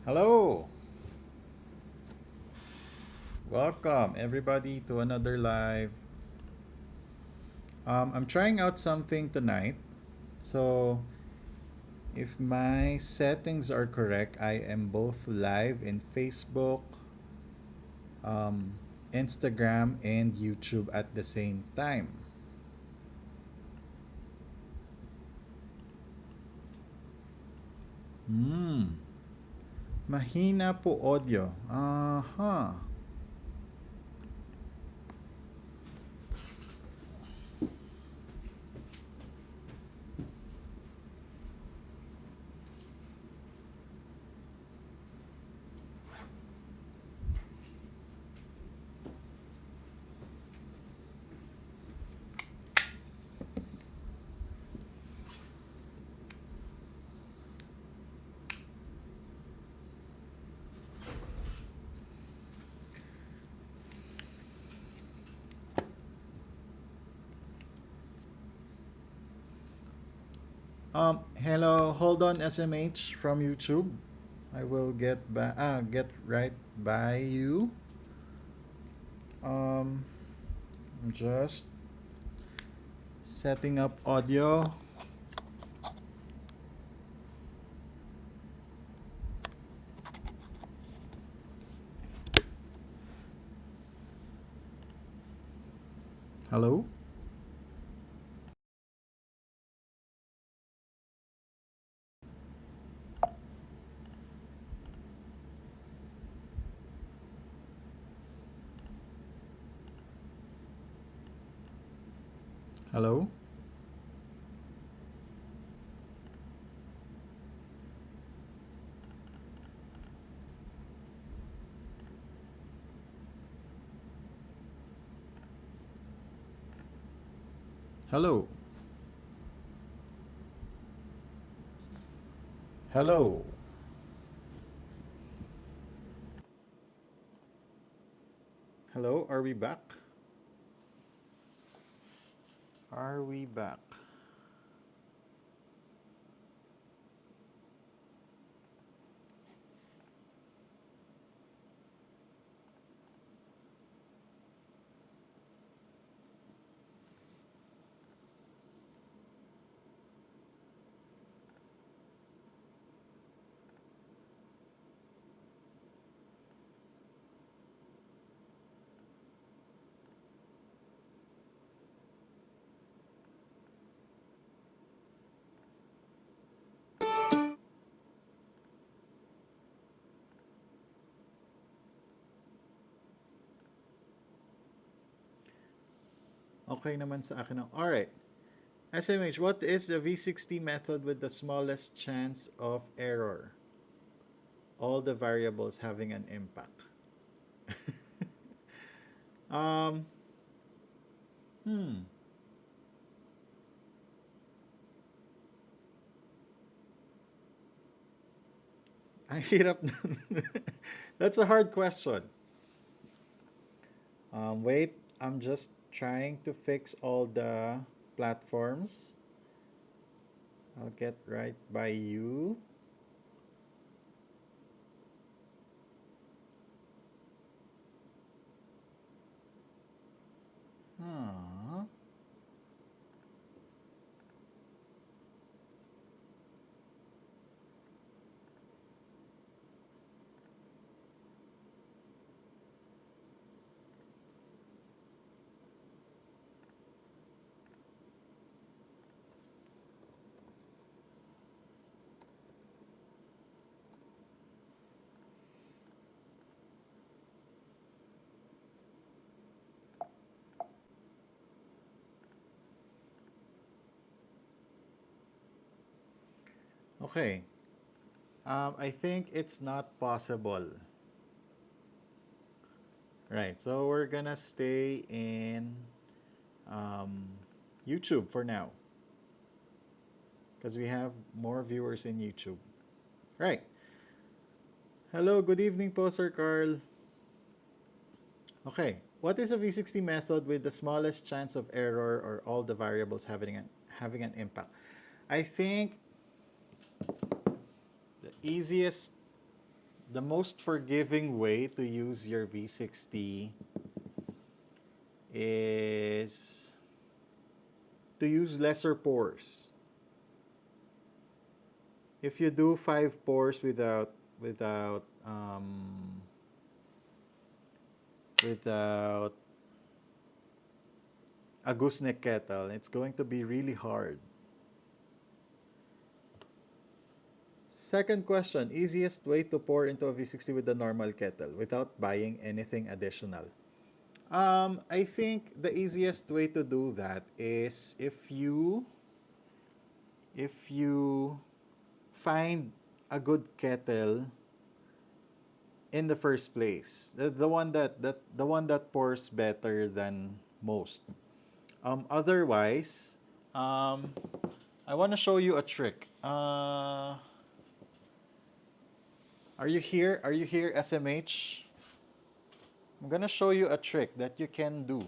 Hello, welcome everybody to another live. I'm trying out something tonight. So, if my settings are correct, I am both live in Facebook, um, Instagram, and YouTube at the same time. Hmm, mahina po audio. Aha. Hello, hold on, SMH from YouTube. I will get right by you. Um, I'm just setting up audio. Hello? Hello? Hello? Hello? Hello? Are we back? Are we back? Okay naman sa akin. Alright. SMH, what is the V60 method with the smallest chance of error? All the variables having an impact. um, hmm. Ang hirap nun. That's a hard question. Wait, I'm just trying to fix all the platforms. I'll get right by you. Huh. Okay. I think it's not possible. Right. So we're gonna stay in um, YouTube for now because we have more viewers in YouTube. Right. Hello. Good evening, po, Sir Carl. Okay. What is a V60 method with the smallest chance of error or all the variables having an impact? I think the easiest the most forgiving way to use your V60 is to use lesser pores. If you do 5 pores without a gooseneck kettle, it's going to be really hard. Second question, easiest way to pour into a V60 with a normal kettle without buying anything additional. I think the easiest way to do that is if you find a good kettle in the first place, the one that pours better than most. Otherwise, um, I want to show you a trick. Are you here? Are you here, SMH? I'm gonna show you a trick that you can do.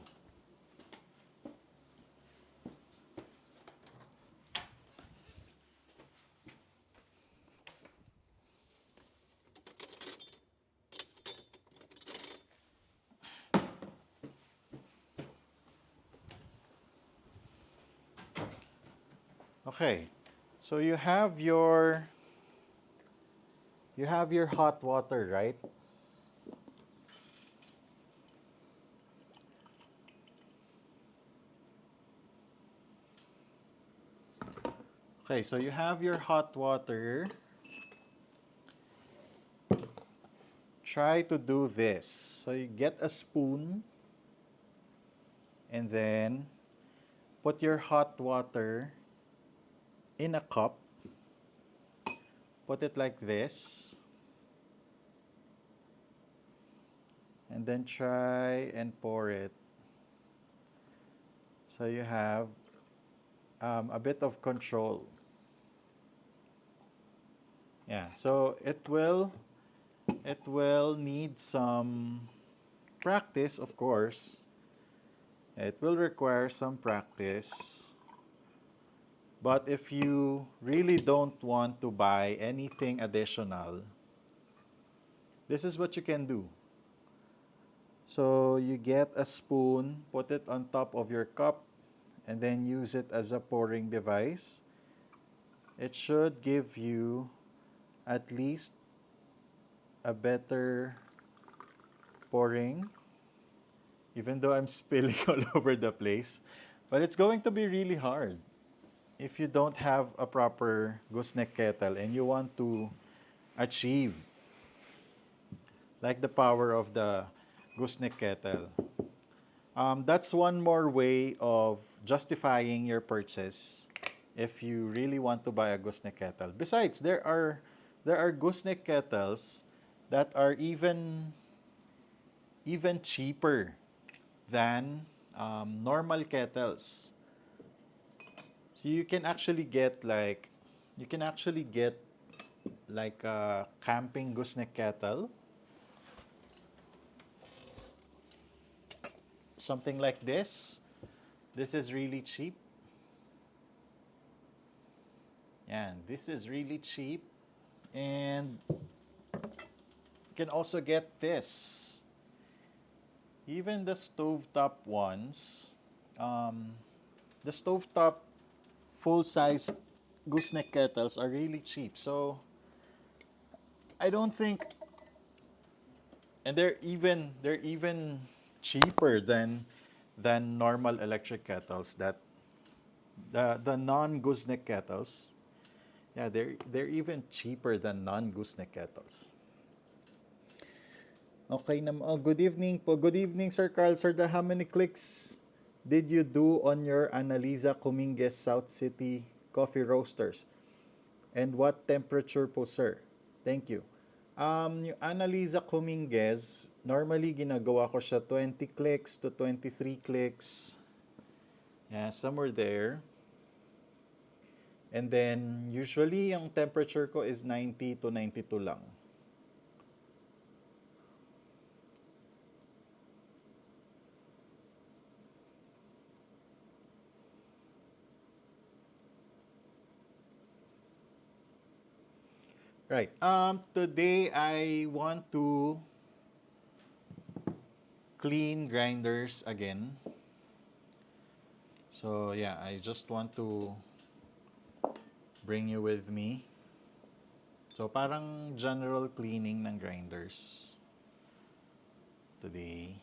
Okay, so you have your hot water, right? Okay, so you have your hot water. Try to do this. So you get a spoon and then put your hot water in a cup. Put it like this. And then try and pour it. So you have a bit of control. Yeah, so it will need some practice, of course. It will require some practice. But if you really don't want to buy anything additional, this is what you can do. So you get a spoon, put it on top of your cup, and then use it as a pouring device. It should give you at least a better pouring, even though I'm spilling all over the place. But it's going to be really hard if you don't have a proper gooseneck kettle and you want to achieve like the power of the gooseneck kettle. That's one more way of justifying your purchase if you really want to buy a gooseneck kettle. Besides, there are gooseneck kettles that are even cheaper than normal kettles. So you can actually get like a camping gooseneck kettle, something like this. This is really cheap. Yeah, this is really cheap. And you can also get this. Even the stovetop ones, um, the stovetop full-size gooseneck kettles are really cheap. So I don't think, and they're even cheaper than normal electric kettles. That the non gooseneck kettles, yeah, they're even cheaper than non gooseneck kettles. Okay na. Oh, good evening po. Good evening, Sir Carl. Sir, how many clicks did you do on your Analiza Cominguez South City coffee roasters? And what temperature po, sir? Thank you. Yung Analiza Cominguez, normally ginagawa ko siya 20 clicks to 23 clicks. Yeah, somewhere there. And then, usually, yung temperature ko is 90 to 92 lang. Right. Today I want to clean grinders again. So yeah, I just want to bring you with me. So parang general cleaning ng grinders today.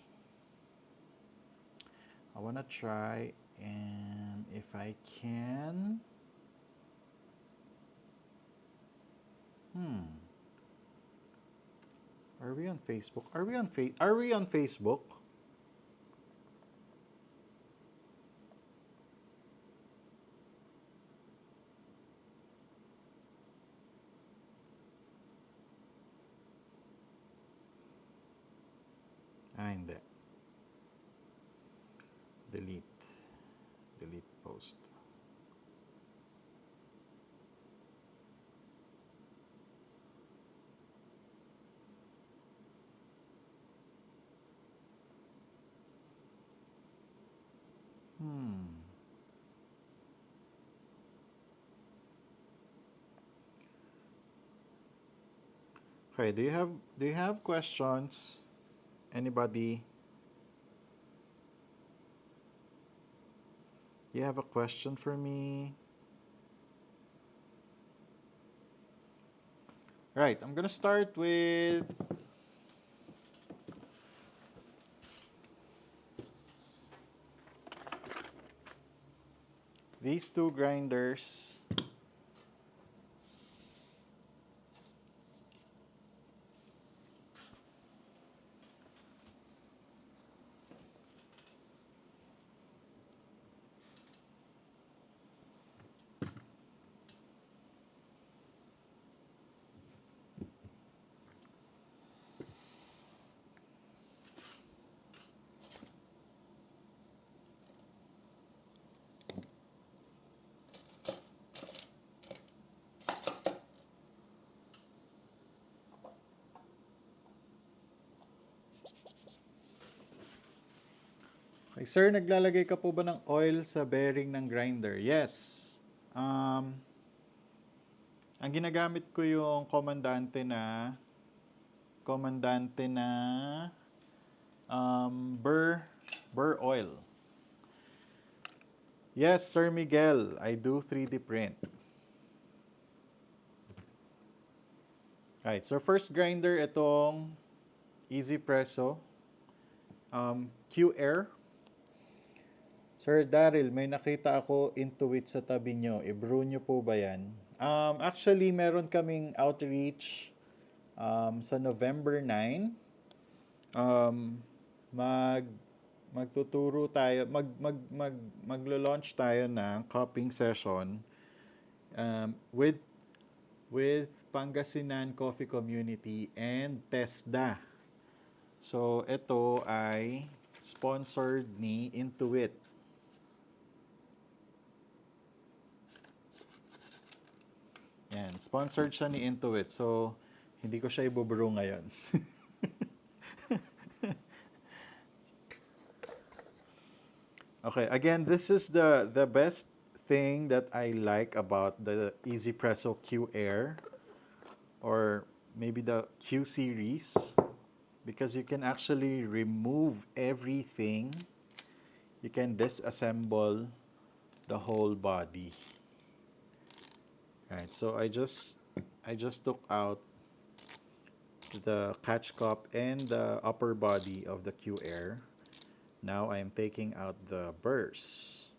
I wanna try and if I can. Are we on Facebook? Are we on Facebook? Ah, hindi. Delete. Delete post. Hmm. Okay, do you have questions? Anybody? Do you have a question for me? Right, I'm gonna start with these two grinders. Okay, sir, naglalagay ka po ba ng oil sa bearing ng grinder? Yes. Um, ang ginagamit ko yung komandante na burr oil. Yes, Sir Miguel, I do 3D print. Right, so first grinder, itong Easy Presso Q-Air. Sir Daryl, may nakita ako Intuit sa tabi nyo. I-brew nyo po ba yan? Actually, meron kaming outreach sa November 9. Mag magtuturo tayo, maglo-launch tayo ng cupping session with Pangasinan Coffee Community and TESDA. So, ito ay sponsored ni Intuit. Yan, sponsored siya ni Intuit. So, hindi ko siya ibuburo ngayon. Okay, again, this is the best thing that I like about the Easy Presso Q Air or maybe the Q series because you can actually remove everything. You can disassemble the whole body. Right, so I just took out the catch cup and the upper body of the Q Air. Now I am taking out the burrs.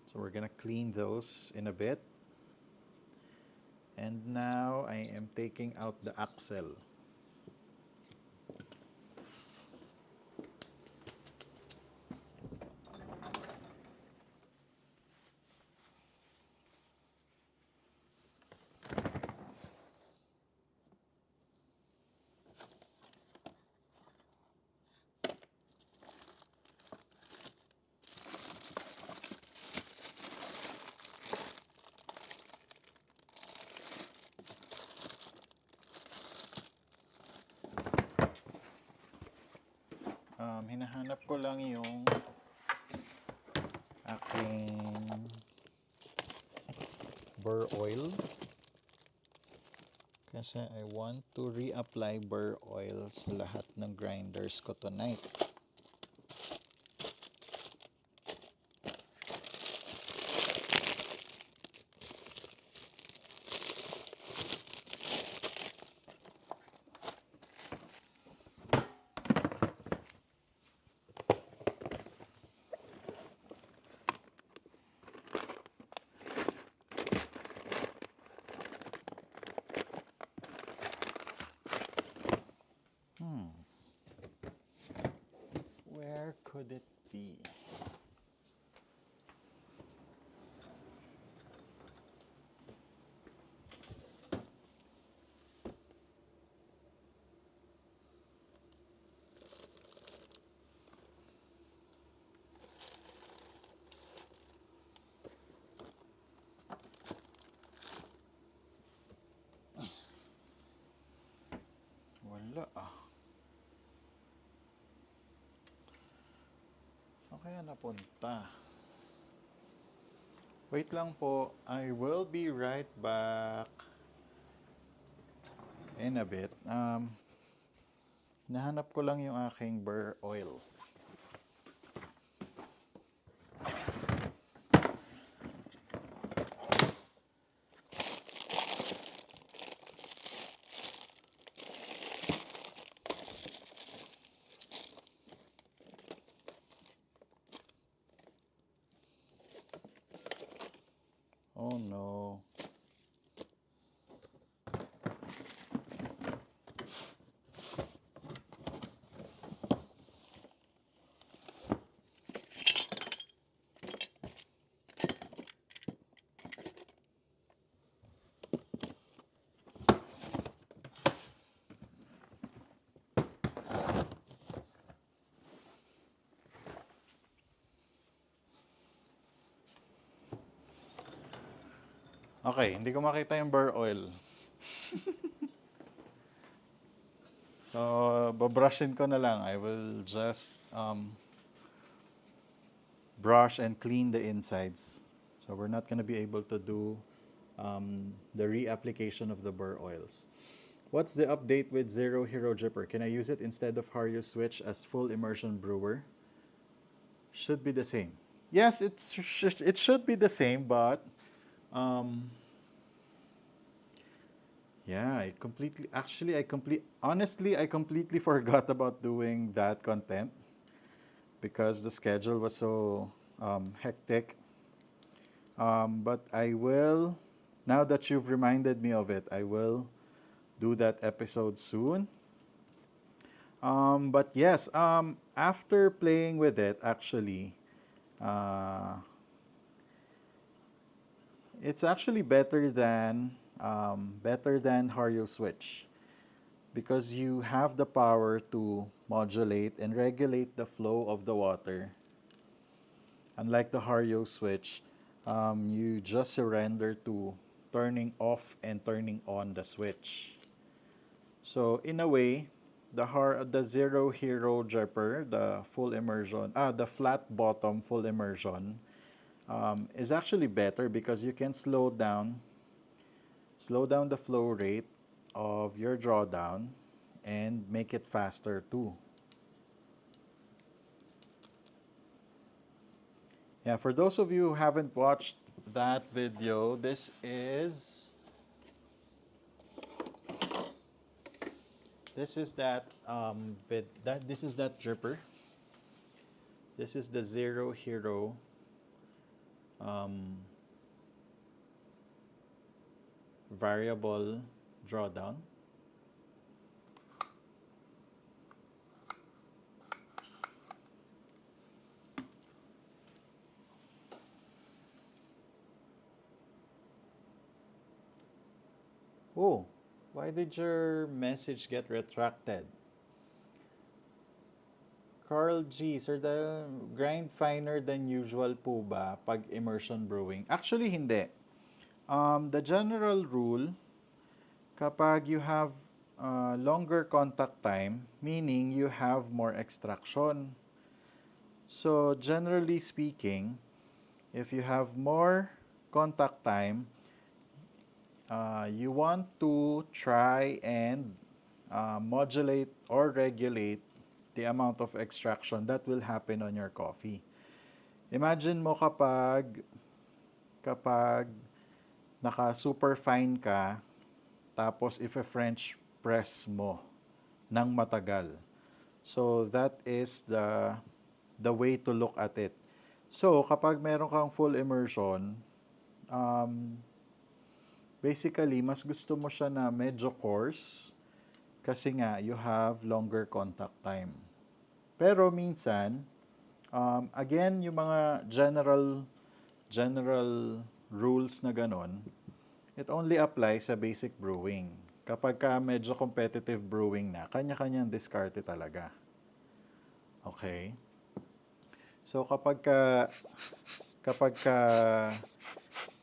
So we're gonna clean those in a bit. And now I am taking out the axle. Hinahanap ko lang yung aking burr oil. Kasi I want to reapply burr oil sa lahat ng grinders ko tonight. Where could it be? Wala ah. Saan kaya napunta? Wait lang po. I will be right back in a bit. Nahanap ko lang yung aking burr oil. Oh no. Okay, hindi ko makita yung burr oil. So, babrushin ko na lang. I will just brush and clean the insides. So, we're not going to be able to do the reapplication of the burr oils. What's the update with Zero Hero Dripper? Can I use it instead of Hario Switch as full immersion brewer? Should be the same. Yes, it should be the same, but yeah, honestly, I completely forgot about doing that content because the schedule was so hectic. But I will, now that you've reminded me of it, I will do that episode soon. But yes, after playing with it, actually, uh, it's actually better than Hario Switch because you have the power to modulate and regulate the flow of the water. Unlike the Hario Switch, you just surrender to turning off and turning on the switch. So in a way, the Zero Hero Dripper, the flat bottom full immersion, is actually better because you can slow down the flow rate of your drawdown and make it faster too. Yeah, for those of you who haven't watched that video, this is that dripper. This is the Zero Hero variable drawdown. Oh, why did your message get retracted? Carl G, sir, the grind finer than usual po ba pag immersion brewing? Actually, hindi. The general rule, kapag you have longer contact time, meaning you have more extraction. So, generally speaking, if you have more contact time, you want to try and modulate or regulate the amount of extraction that will happen on your coffee. Imagine mo kapag naka super fine ka, tapos if a French press mo ng matagal. So that is the way to look at it. So kapag meron kang full immersion, um, basically mas gusto mo siya na medyo coarse kasi nga you have longer contact time. Pero minsan, again, yung mga general rules na ganon, it only applies sa basic brewing. Kapag ka medyo competitive brewing na, kanya-kanyang diskarte talaga. Okay? So kapag ka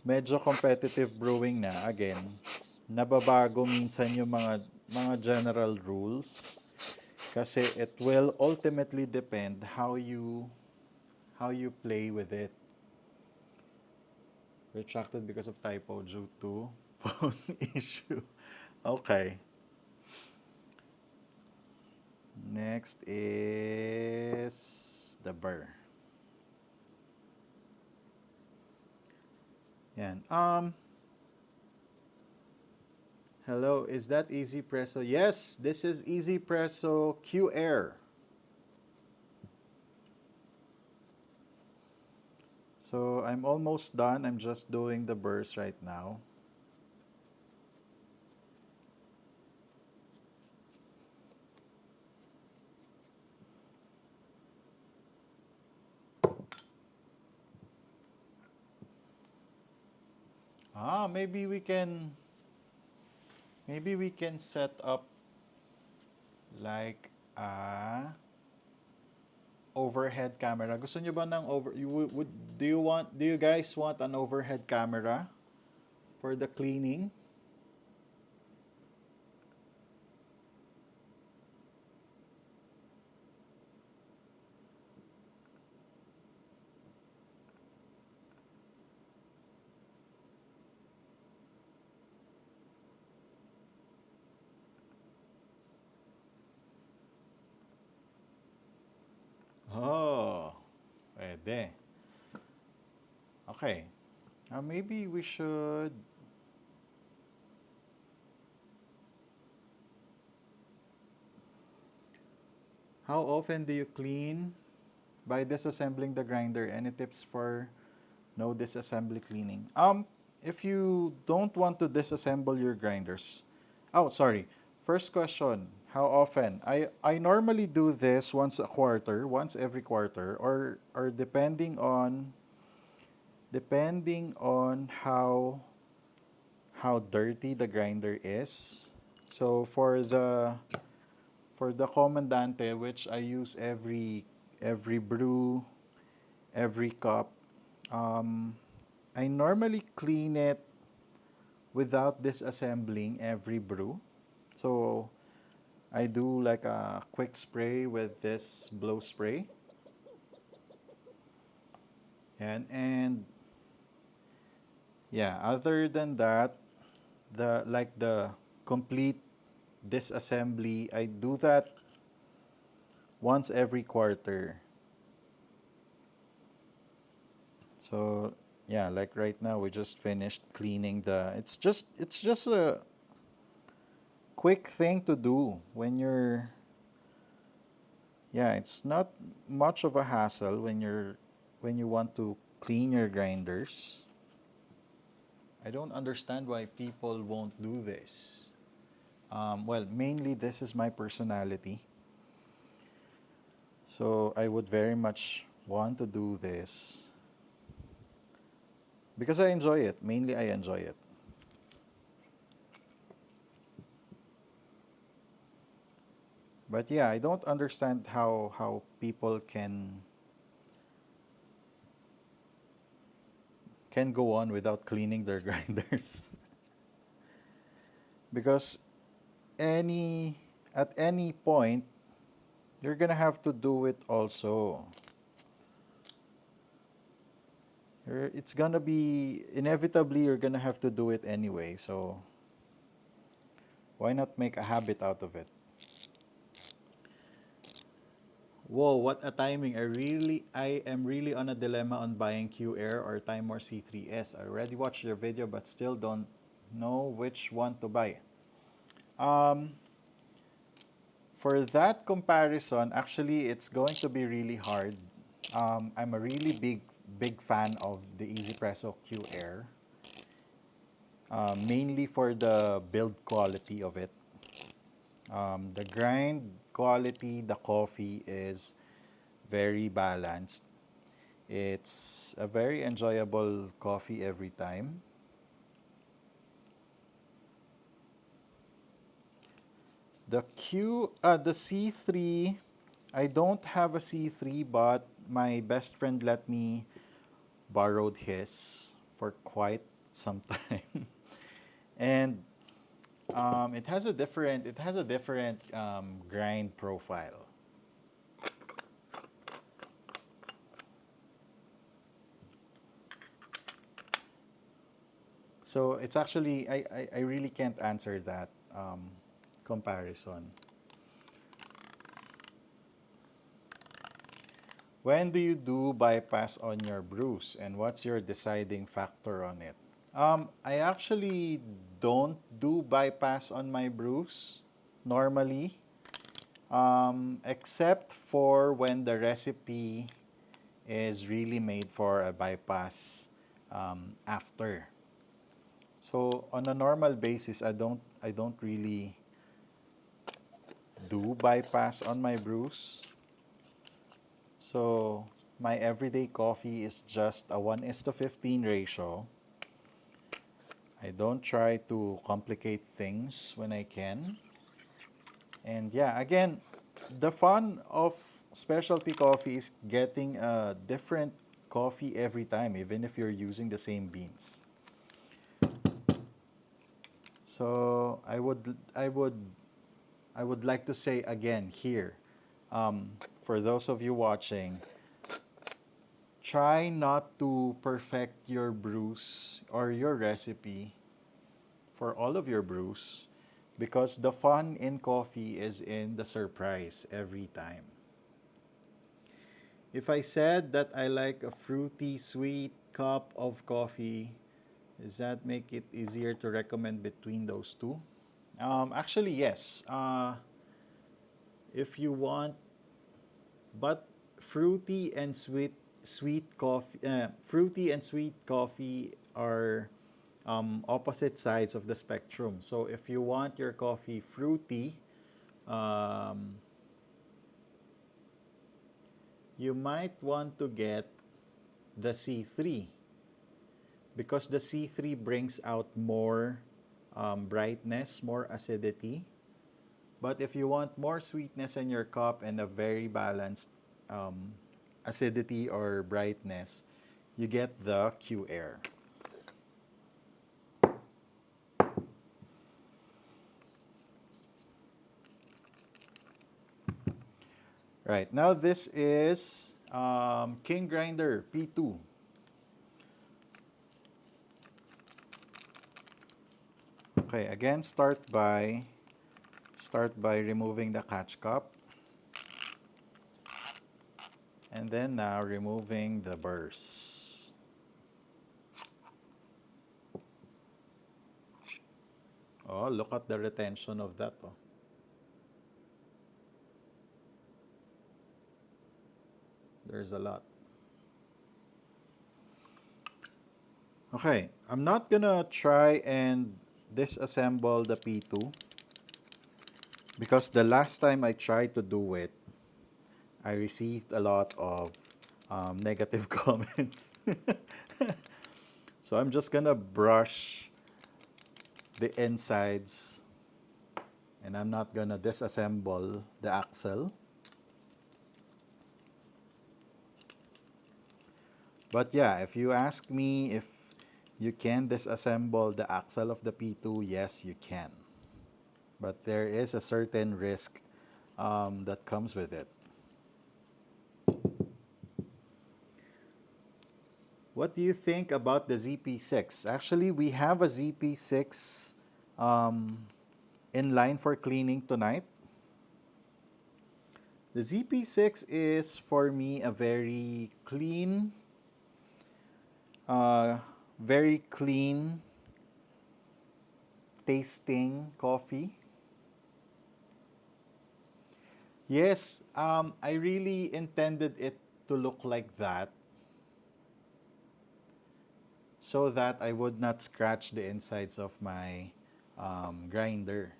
medyo competitive brewing na, again, nababago minsan yung mga general rules kasi it will ultimately depend how you play with it. Retracted because of typo due to phone issue. Okay. Next is the burr. Yan. Hello, is that Easy Presso? Yes, this is Easy Presso Q Air. So I'm almost done. I'm just doing the burrs right now. Maybe we can set up like a overhead camera. Gusto niyo ba ng do you guys want an overhead camera for the cleaning? Oh, pwede. Okay. Maybe we should. How often do you clean by disassembling the grinder? Any tips for no disassembly cleaning? If you don't want to disassemble your grinders. Oh, sorry. First question, how often? I normally do this once a quarter, once every quarter, or depending on how dirty the grinder is. So for the Comandante, which I use every brew, every cup, I normally clean it without disassembling every brew. So I do like a quick spray with this blow spray. And yeah, other than that, the complete disassembly, I do that once every quarter. So yeah, like right now we just finished cleaning it's just a quick thing to do when you're yeah, it's not much of a hassle when you want to clean your grinders. I don't understand why people won't do this. Well, mainly this is my personality. So I would very much want to do this because I enjoy it. Mainly I enjoy it. But yeah, I don't understand how people can go on without cleaning their grinders. Because at any point you're gonna have to do it also. It's gonna be inevitably you're gonna have to do it anyway. So why not make a habit out of it? Whoa, what a timing. I am really on a dilemma on buying Q Air or Time or C3S. I already watched your video but still don't know which one to buy. Um, for that comparison, actually it's going to be really hard. I'm a really big fan of the Easypresso Q Air, mainly for the build quality of it. The grind quality, the coffee is very balanced. It's a very enjoyable coffee every time. The C3, I don't have a C3, but my best friend let me borrowed his for quite some time, and it has a different grind profile. So it's actually I really can't answer that comparison. When do you do bypass on your brews, and what's your deciding factor on it? I actually don't do bypass on my brews normally, except for when the recipe is really made for a bypass after. So on a normal basis, I don't really do bypass on my brews. So my everyday coffee is just a 1:15 ratio. I don't try to complicate things when I can. And yeah, again, the fun of specialty coffee is getting a different coffee every time, even if you're using the same beans. So I would like to say again here, for those of you watching, try not to perfect your brews or your recipe for all of your brews, because the fun in coffee is in the surprise every time. If I said that I like a fruity, sweet cup of coffee, does that make it easier to recommend between those two? Actually, yes. If you want, but fruity and sweet coffee are opposite sides of the spectrum. So if you want your coffee fruity, um, you might want to get the C3, because the C3 brings out more brightness, more acidity. But if you want more sweetness in your cup and a very balanced um, acidity or brightness, you get the Q Air. Right, now this is King Grinder P2. Okay, again, start by removing the catch cup, and then now removing the burrs. Oh, look at the retention of that. Oh. There's a lot. Okay, I'm not gonna try and disassemble the P2, because the last time I tried to do it, I received a lot of negative comments. So I'm just gonna brush the insides, and I'm not gonna disassemble the axle. But yeah, if you ask me if you can disassemble the axle of the P2, yes, you can. But there is a certain risk that comes with it. What do you think about the ZP6? Actually, we have a ZP6 um, in line for cleaning tonight. The ZP6 is for me a uh, very clean tasting coffee. Yes, I really intended it to look like that so that I would not scratch the insides of my grinder.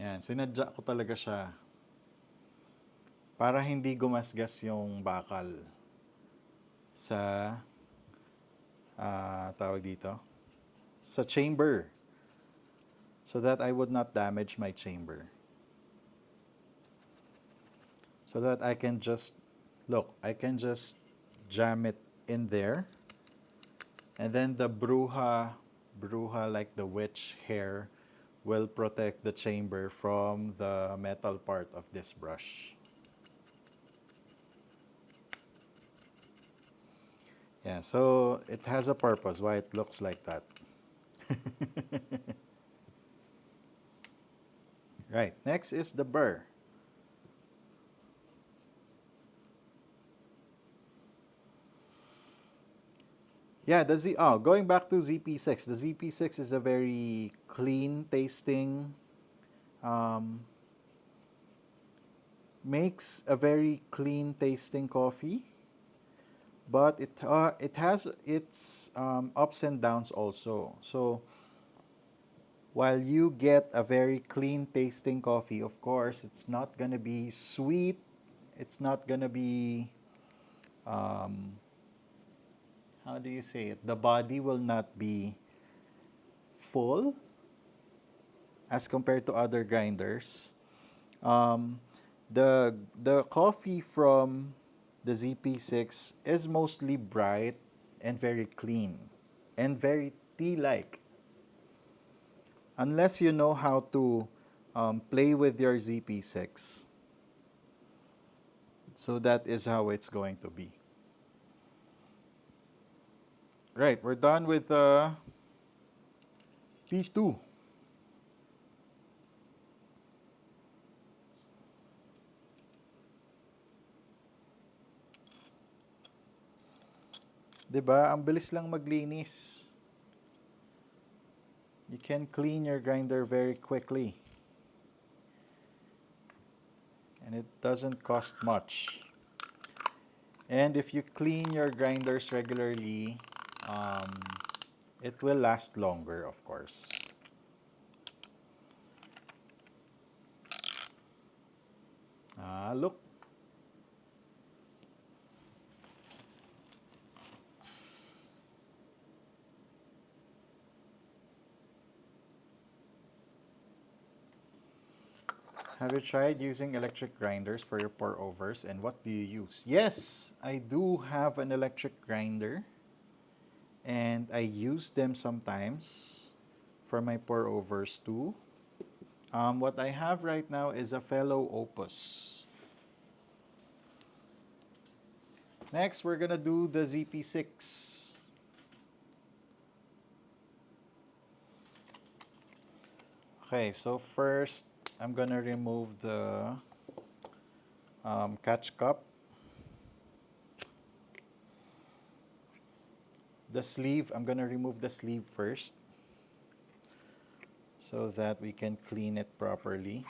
Yan, sinadya ko talaga siya para hindi gumasgas yung bakal sa tawag dito, sa chamber so that I would not damage my chamber. So that I can just, look, I can just jam it in there. And then the bruja like the witch hair will protect the chamber from the metal part of this brush. Yeah, so it has a purpose why it looks like that. Right, next is the burr. Yeah, going back to ZP6. The ZP6 is a very clean tasting, um, makes a very clean tasting coffee, but it has its ups and downs also. So while you get a very clean tasting coffee, of course, it's not gonna be sweet. It's not gonna be um, how do you say it? The body will not be full as compared to other grinders. Um, the coffee from the ZP6 is mostly bright and very clean and very tea-like. Unless you know how to play with your ZP6. So that is how it's going to be. Right, we're done with P2. 'Di ba? Ang bilis lang maglinis. You can clean your grinder very quickly. And it doesn't cost much. And if you clean your grinders regularly, um, it will last longer, of course. Look. Have you tried using electric grinders for your pour overs, and what do you use? Yes, I do have an electric grinder, and I use them sometimes for my pour overs too. What I have right now is a fellow Opus. Next, we're gonna do the ZP6. Okay, so first, I'm gonna remove the catch cup. The sleeve, I'm gonna remove the sleeve first so that we can clean it properly.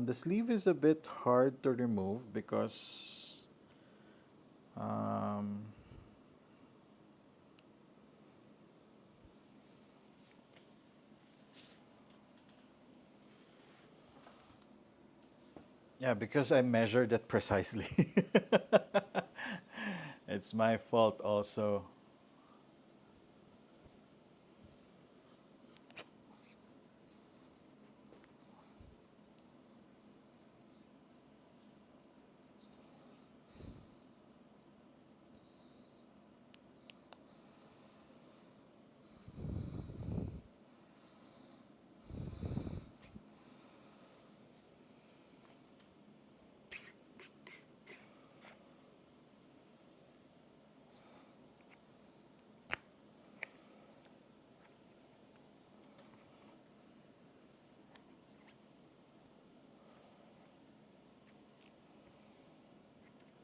The sleeve is a bit hard to remove because yeah, because I measured it precisely. It's my fault also.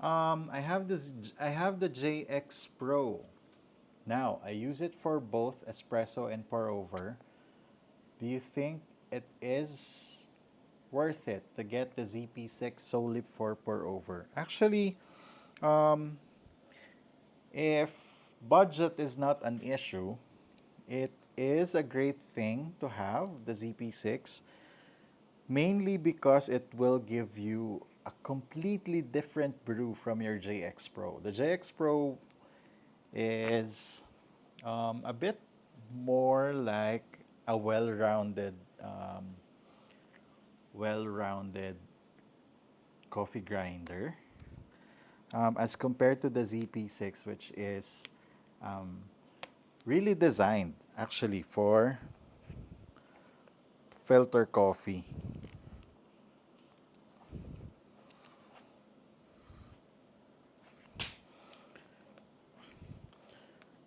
I have the JX Pro. Now, I use it for both espresso and pour over. Do you think it is worth it to get the ZP6 solely for pour over? Actually, um, if budget is not an issue, it is a great thing to have the ZP6, mainly because it will give you a completely different brew from your JX Pro. The JX Pro is a bit more like a um, well-rounded coffee grinder, as compared to the ZP6, which is um, really designed actually for filter coffee.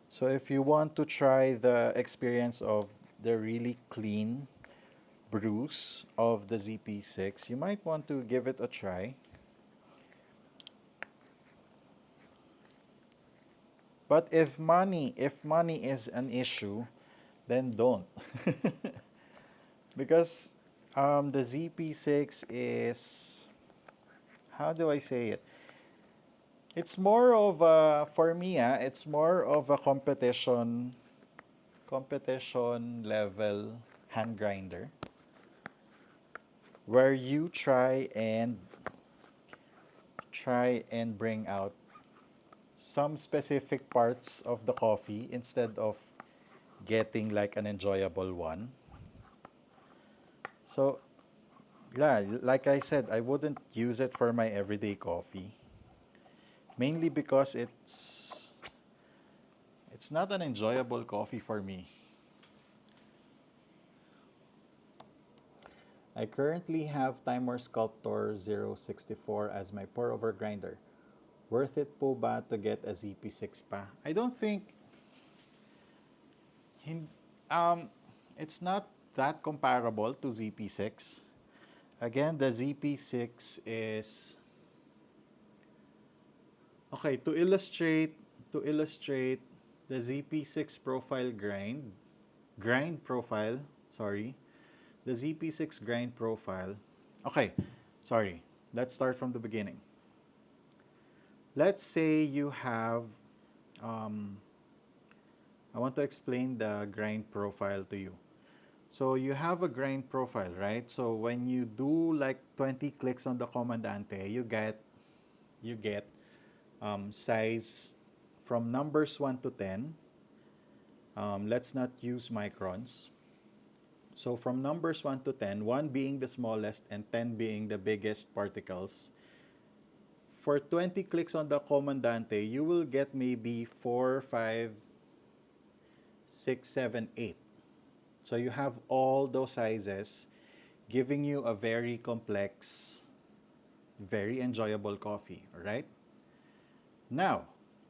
So if you want to try the experience of the really clean brews of the ZP6, you might want to give it a try. But if money is an issue, then don't. Because the ZP6 is, how do I say it? It's more of a, for me, it's more of a competition level hand grinder where you try and bring out some specific parts of the coffee instead of getting like an enjoyable one. So, yeah, like I said, I wouldn't use it for my everyday coffee, mainly because it's not an enjoyable coffee for me. I currently have Timer Sculptor 064 as my pour over grinder. Worth it po ba to get a ZP6 pa? I don't think hin- um it's not that comparable to ZP6. Again, the ZP6 is okay to illustrate the ZP6 profile grind profile, sorry. The ZP6 grind profile. Okay, sorry. Let's start from the beginning. Let's say you have um, I want to explain the grind profile to you. So you have a grind profile, right? So when you do like 20 clicks on the Comandante, you get size from numbers 1 to 10. Let's not use microns. So from numbers 1 to 10, 1 being the smallest and 10 being the biggest particles, for 20 clicks on the Comandante, you will get maybe 4, 5, 6, 7, 8. So you have all those sizes, giving you a very complex, very enjoyable coffee, all right? Now,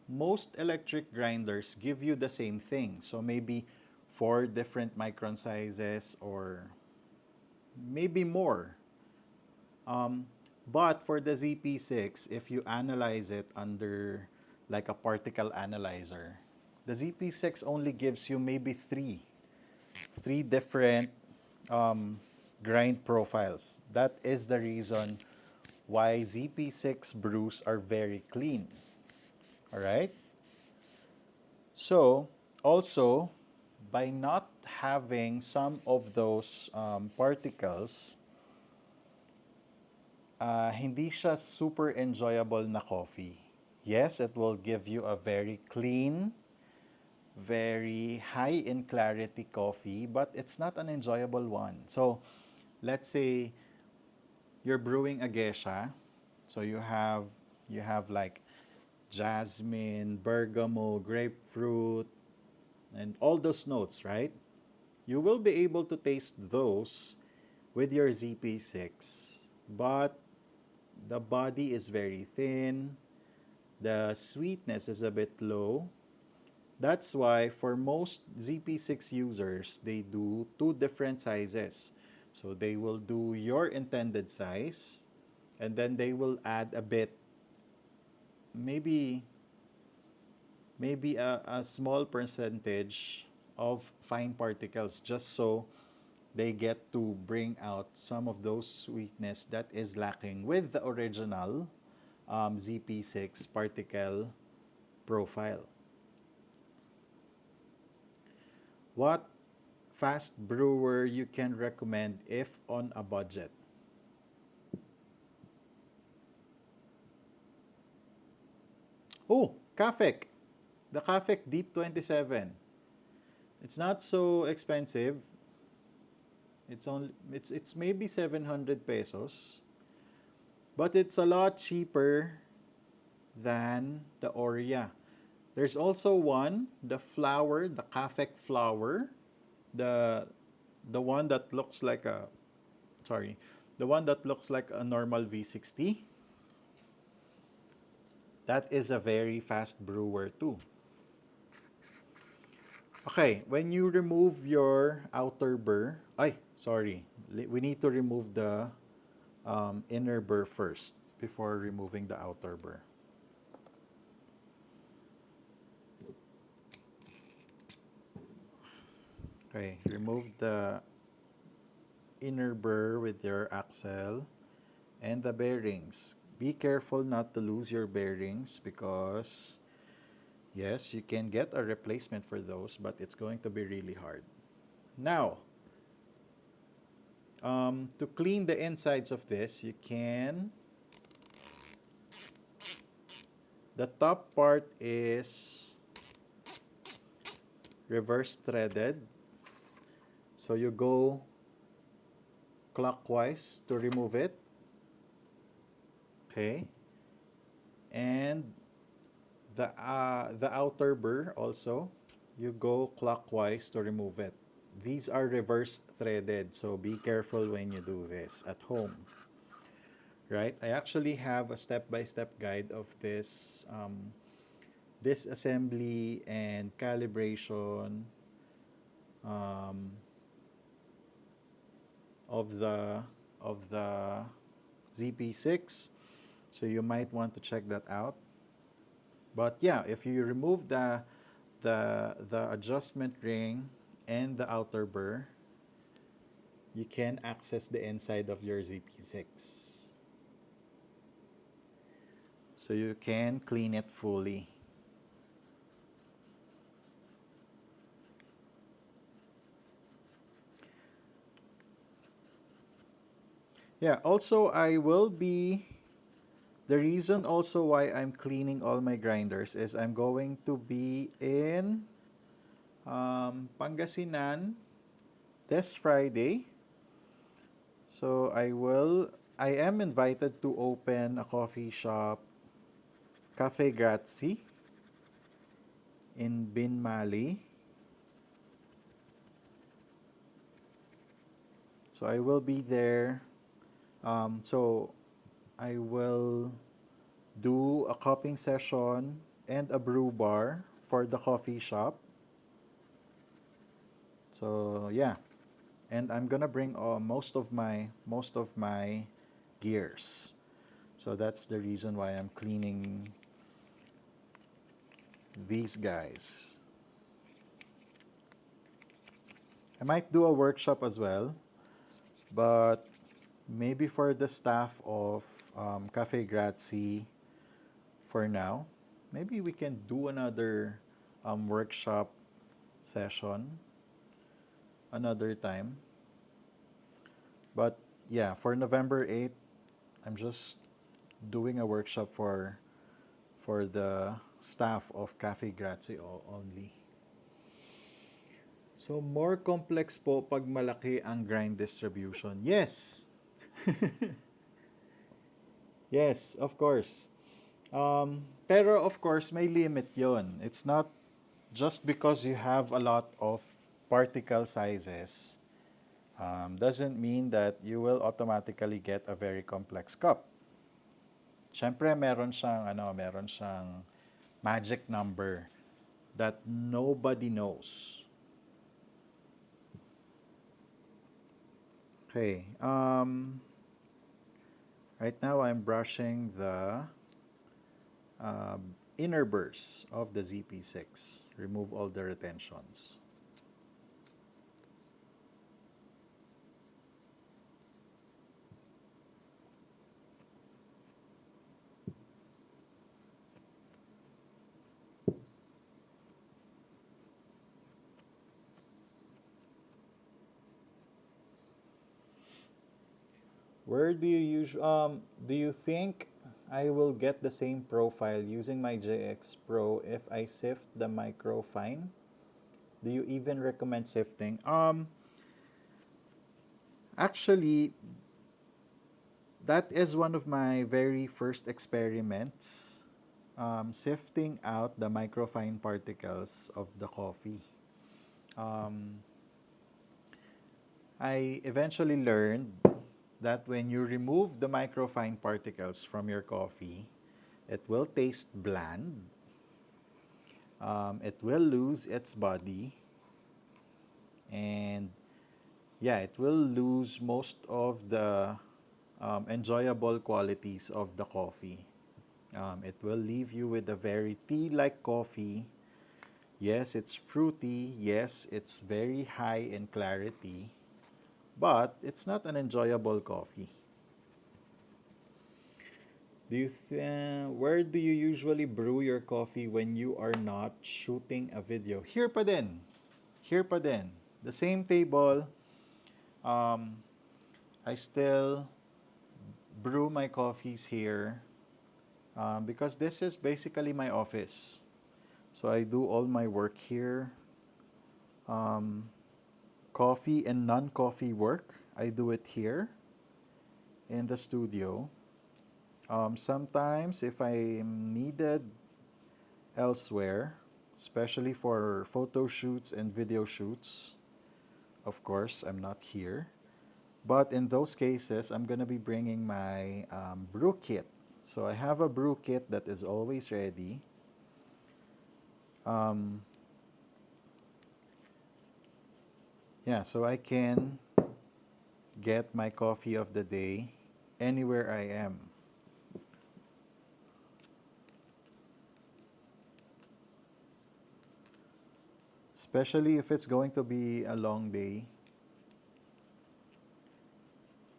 most electric grinders give you the same thing. So maybe 4 different micron sizes or maybe more. Um, but for the ZP6, if you analyze it under like a particle analyzer, the ZP6 only gives you maybe three different um, grind profiles. That is the reason why ZP6 brews are very clean. All right? So, also, by not having some of those particles, hindi siya super enjoyable na coffee. Yes, it will give you a very clean, very high in clarity coffee, but it's not an enjoyable one. So, let's say you're brewing a geisha. So you have like jasmine, bergamot, grapefruit, and all those notes, right? You will be able to taste those with your ZP6, but the body is very thin, the sweetness is a bit low. That's why for most ZP6 users, they do 2 different sizes. So they will do your intended size and then they will add a bit maybe a small percentage of fine particles, just so they get to bring out some of those sweetness that is lacking with the original ZP6 particle profile. What fast brewer you can recommend if on a budget? Oh, Cafec. The Cafec Deep 27. It's not so expensive. It's maybe 700 pesos, but it's a lot cheaper than the Oria. There's also one, the flower, the Cafec flower, the the one that looks like a sorry, the one that looks like a normal V60. That is a very fast brewer too. Okay, when you remove your outer burr, sorry, we need to remove the inner burr first before removing the outer burr. Okay, remove the inner burr with your axle and the bearings. Be careful not to lose your bearings because, yes, you can get a replacement for those, but it's going to be really hard. Now, to clean the insides of this, you can. The top part is reverse threaded. So you go clockwise to remove it. Okay. And the outer burr also, you go clockwise to remove it. These are reverse threaded, so be careful when you do this at home. Right? I actually have a step-by-step guide of this assembly and calibration um, of the ZP6, so you might want to check that out. But yeah, if you remove the adjustment ring and the outer burr, you can access the inside of your ZP6. So you can clean it fully. Yeah, also the reason also why I'm cleaning all my grinders is I'm going to be in Pangasinan this Friday. So I am invited to open a coffee shop, Cafe Grazie, in Binmali. So I will be there. So I will do a cupping session and a brew bar for the coffee shop. So yeah, and I'm gonna bring most of my gears. So that's the reason why I'm cleaning these guys. I might do a workshop as well, but maybe for the staff of Cafe Grazie for now. Maybe we can do another workshop session another time. But yeah, for November 8th, I'm just doing a workshop for the staff of Cafe Grazie only. So more complex po pag malaki ang grind distribution. Yes. Yes, of course. Pero of course, may limit yon. It's not just because you have a lot of particle sizes, doesn't mean that you will automatically get a very complex cup. Siyempre, meron siyang magic number that nobody knows. Okay. Right now, I'm brushing inner burrs of the ZP6. Remove all the retentions. Where do you think I will get the same profile using my JX Pro if I sift the micro fine? Do you even recommend sifting? Actually, that is one of my very first experiments, sifting out the microfine particles of the coffee. Um, I eventually learned that when you remove the microfine particles from your coffee, it will taste bland, it will lose its body, and yeah, it will lose most of the enjoyable qualities of the coffee. It will leave you with a very tea-like coffee. Yes, it's fruity. Yes, it's very high in clarity, but it's not an enjoyable coffee. Where do you usually brew your coffee when you are not shooting a video? Here pa din. Here pa din. The same table. Um, I still brew my coffees here because this is basically my office. So I do all my work here. Um, Coffee and non-coffee work, I do it here in the studio. Sometimes if I'm needed elsewhere, especially for photo shoots and video shoots, of course, I'm not here. But in those cases, I'm going to be bringing my brew kit. So I have a brew kit that is always ready. Um, yeah, so I can get my coffee of the day anywhere I am. Especially if it's going to be a long day.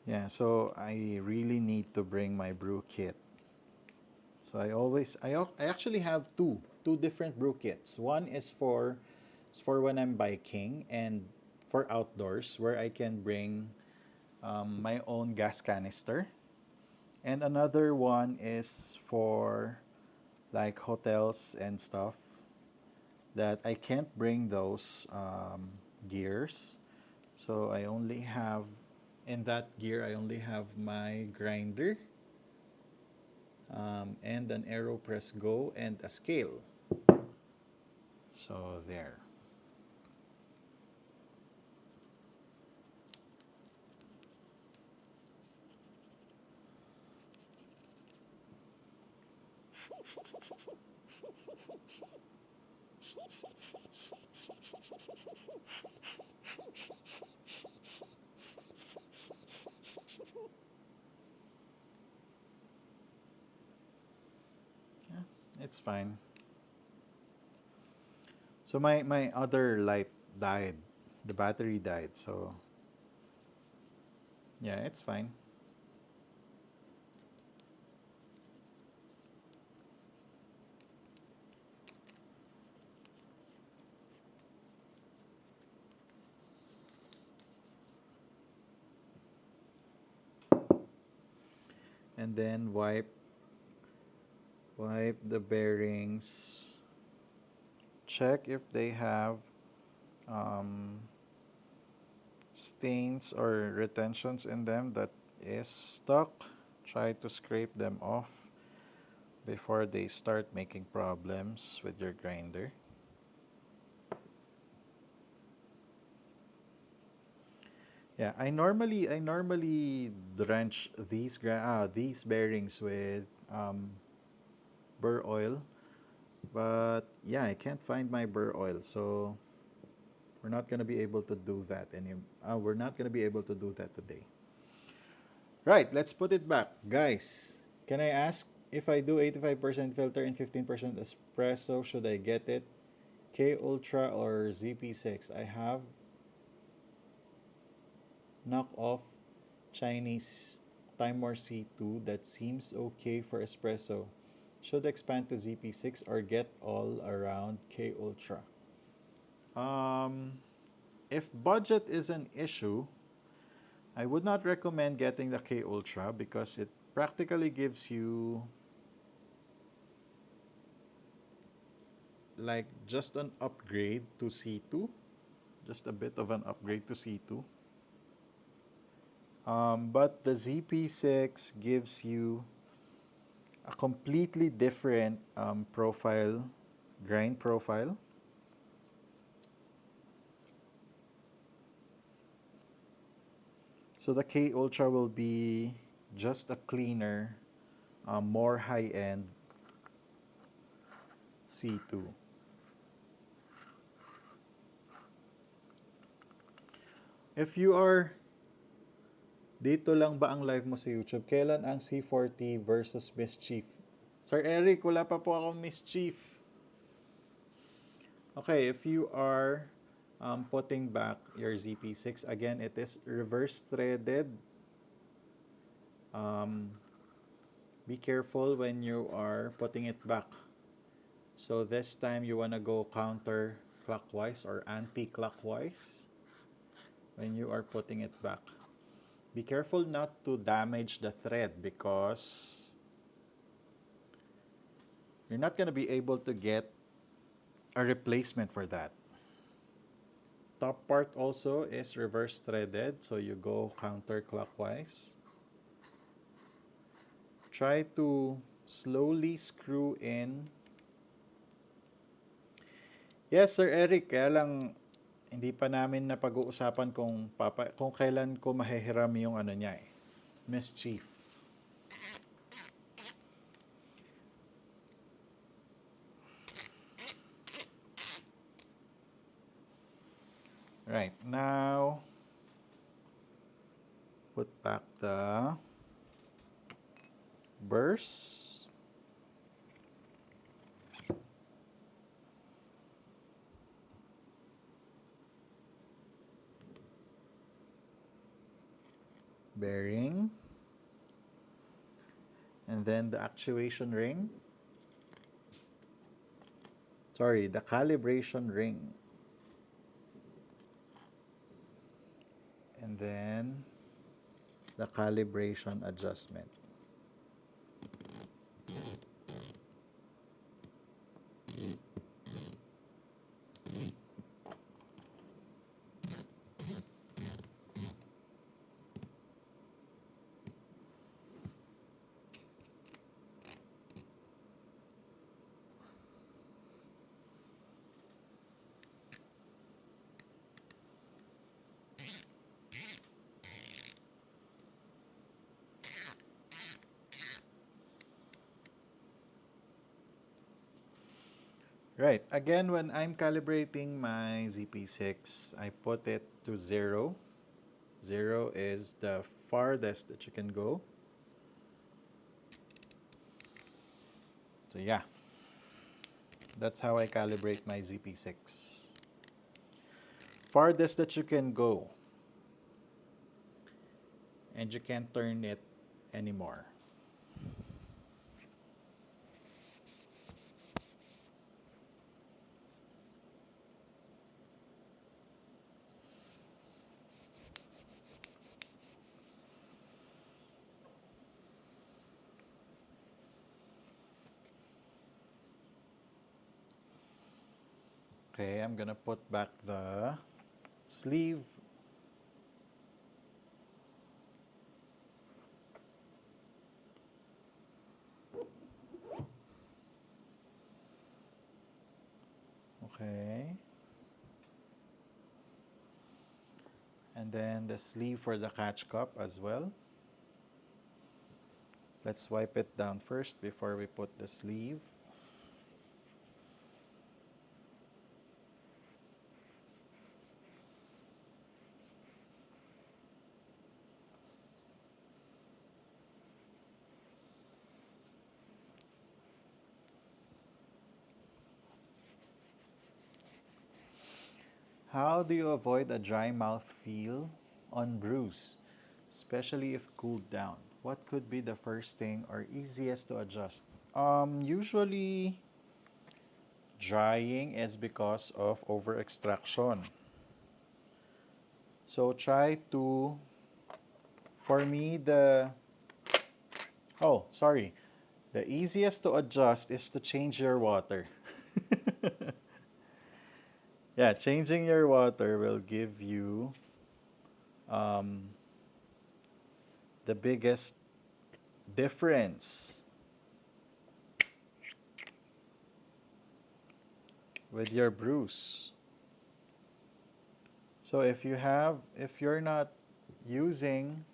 Yeah, so I really need to bring my brew kit. So I actually have two different brew kits. One is for when I'm biking and for outdoors where I can bring my own gas canister. And another one is for like hotels and stuff that I can't bring those gears. So I only have, in that gear, I only have my grinder and an AeroPress Go and a scale. So there. Yeah, it's fine. So my other light died. The battery died. So yeah, it's fine. And then wipe the bearings. Check if they have um, stains or retentions in them that is stuck. Try to scrape them off before they start making problems with your grinder. Yeah, I normally drench these bearings with burr oil, but yeah, I can't find my burr oil, so we're not gonna be able to do that we're not gonna be able to do that today. Right, let's put it back, guys. Can I ask? If I do 85% filter and 15% espresso, should I get it? K Ultra or ZP6? I have knockoff Chinese Timor C2 that seems okay for espresso. Should expand to ZP6 or get all around K Ultra? Um, if budget is an issue, I would not recommend getting the K Ultra because it practically gives you like just an upgrade to C2, just a bit of an upgrade to C2. But the ZP6 gives you a completely different profile, grind profile. So the K Ultra will be just a cleaner, more high-end C2. If you are dito lang ba ang live mo sa YouTube? Kailan ang C40 versus Mischief? Sir Eric, wala pa po akong Mischief. Okay, if you are putting back your ZP6, again, it is reverse threaded. Um, be careful when you are putting it back. So this time you want to go counterclockwise or anti-clockwise when you are putting it back. Be careful not to damage the thread because you're not going to be able to get a replacement for that. Top part also is reverse threaded, so you go counterclockwise. Try to slowly screw in. Yes, Sir Eric, kaya lang hindi pa namin napag-uusapan kung kailan ko mahihiram yung ano niya eh. Mischief. Right, now put back the burrs. Bearing. And then the actuation ring. Sorry, the calibration ring. And then the calibration adjustment. Right. Again, when I'm calibrating my ZP6, I put it to 0. 0 is the farthest that you can go. So yeah, that's how I calibrate my ZP6. Farthest that you can go. And you can't turn it anymore. Okay, I'm gonna put back the sleeve. Okay. And then the sleeve for the catch cup as well. Let's wipe it down first before we put the sleeve. How do you avoid a dry mouth feel on brews, especially if cooled down? What could be the first thing or easiest to adjust? Usually drying is because of over extraction. So try to, for me, sorry. The easiest to adjust is to change your water. Yeah, changing your water will give you um, the biggest difference with your brews. So if you're not using,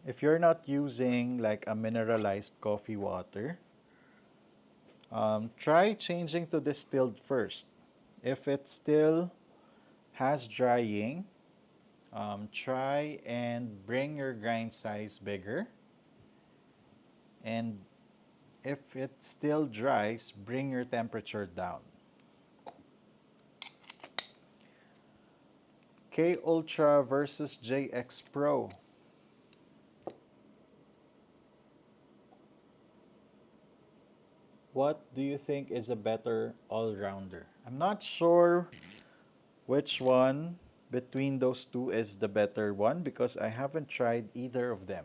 if you're not using like a mineralized coffee water, try changing to distilled first. If it still has drying, try and bring your grind size bigger. And if it still dries, bring your temperature down. K Ultra versus JX Pro. What do you think is a better all-rounder? I'm not sure which one between those two is the better one because I haven't tried either of them.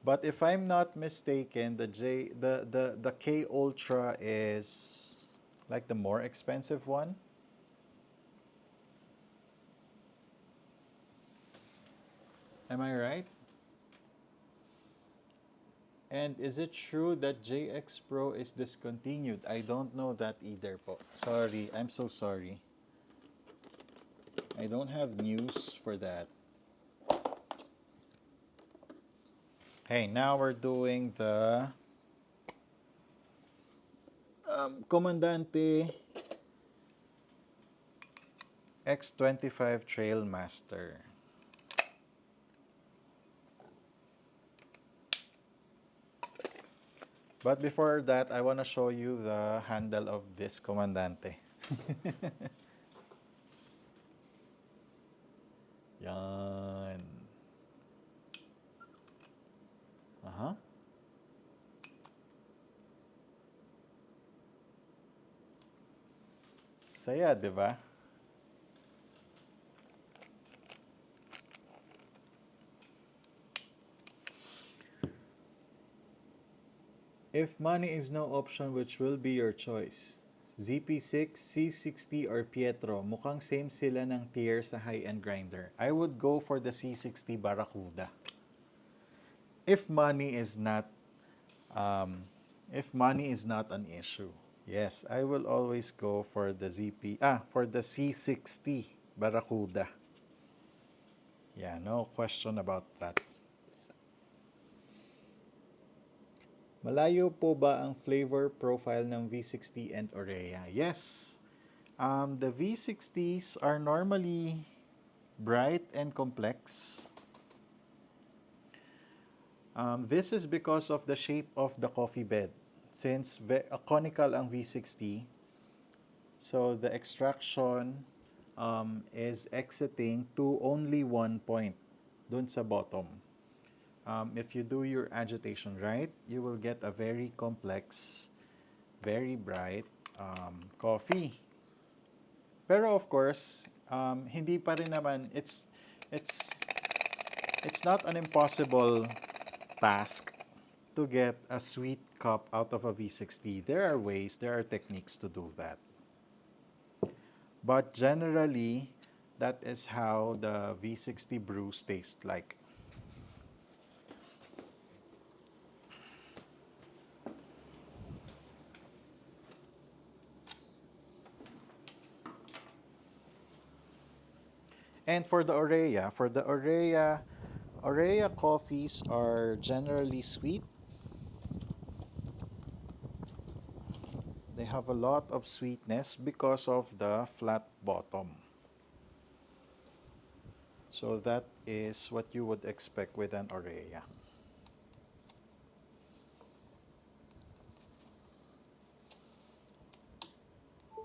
But if I'm not mistaken, the K Ultra is like the more expensive one. Am I right? And is it true that JX Pro is discontinued? I don't know that either po. Sorry, I'm so sorry. I don't have news for that. Hey, now we're doing the Comandante X25 Trailmaster. But before that, I want to show you the handle of this Comandante. Yan. Aha. Saya, di ba? If money is no option, which will be your choice? ZP6, C60, or Pietro? Mukhang same sila ng tier sa high-end grinder. I would go for the C60 Barracuda. If money is not, um, if money is not an issue. Yes, I will always go for the for the C60 Barracuda. Yeah, no question about that. Malayo po ba ang flavor profile ng V60 and Orea? Yes. The V60s are normally bright and complex. This is because of the shape of the coffee bed. Since conical ang V60, so the extraction is exiting to only one point, dun sa bottom. If you do your agitation right, you will get a very complex, very bright coffee. Pero of course, hindi pa rin naman, it's, it's not an impossible task to get a sweet cup out of a V60. There are ways, there are techniques to do that. But generally, that is how the V60 brews taste like. And for the Orea coffees are generally sweet. They have a lot of sweetness because of the flat bottom. So that is what you would expect with an Orea.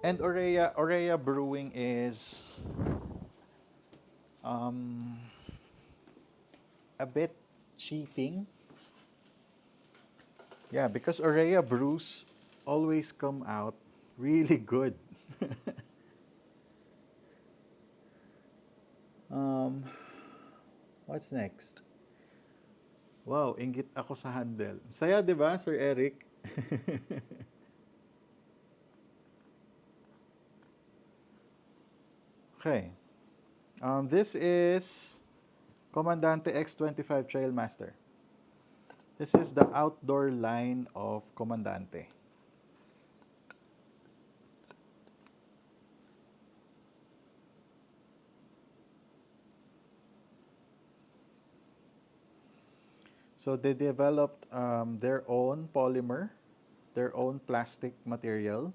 And Orea brewing is um, a bit cheating. Yeah, because Orea brews always come out really good. um, what's next? Wow, inggit ako sa handle. Saya, di ba, Sir Eric? Okay. This is Comandante X25 Trailmaster. This is the outdoor line of Comandante. So they developed their own polymer, their own plastic material.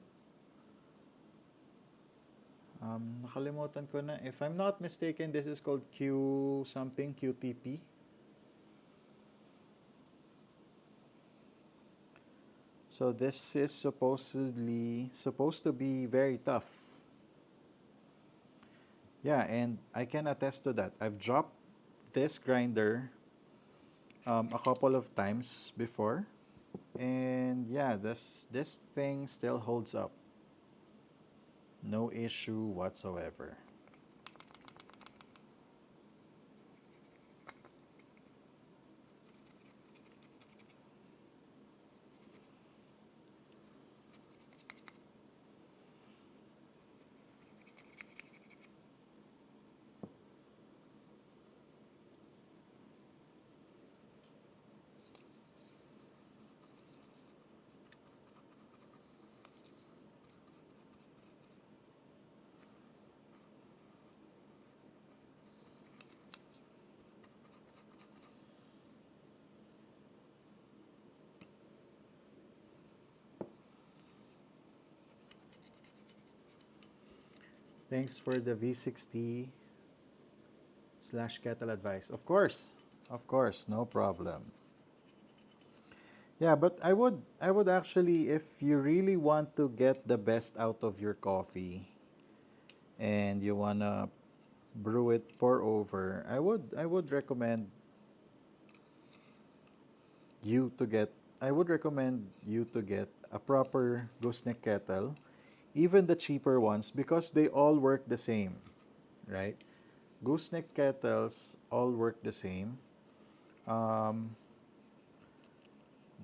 Nakalimutan ko na. If I'm not mistaken, this is called Q something, QTP. So this is supposed to be very tough. Yeah, and I can attest to that. I've dropped this grinder a couple of times before, and yeah, this thing still holds up. No issue whatsoever. Thanks for the V60 slash kettle advice. Of course, no problem. Yeah, but I would actually, if you really want to get the best out of your coffee and you wanna brew it pour over, I would recommend you to get I would recommend you to get a proper gooseneck kettle, even the cheaper ones, because they all work the same, right? Gooseneck kettles all work the same. Um,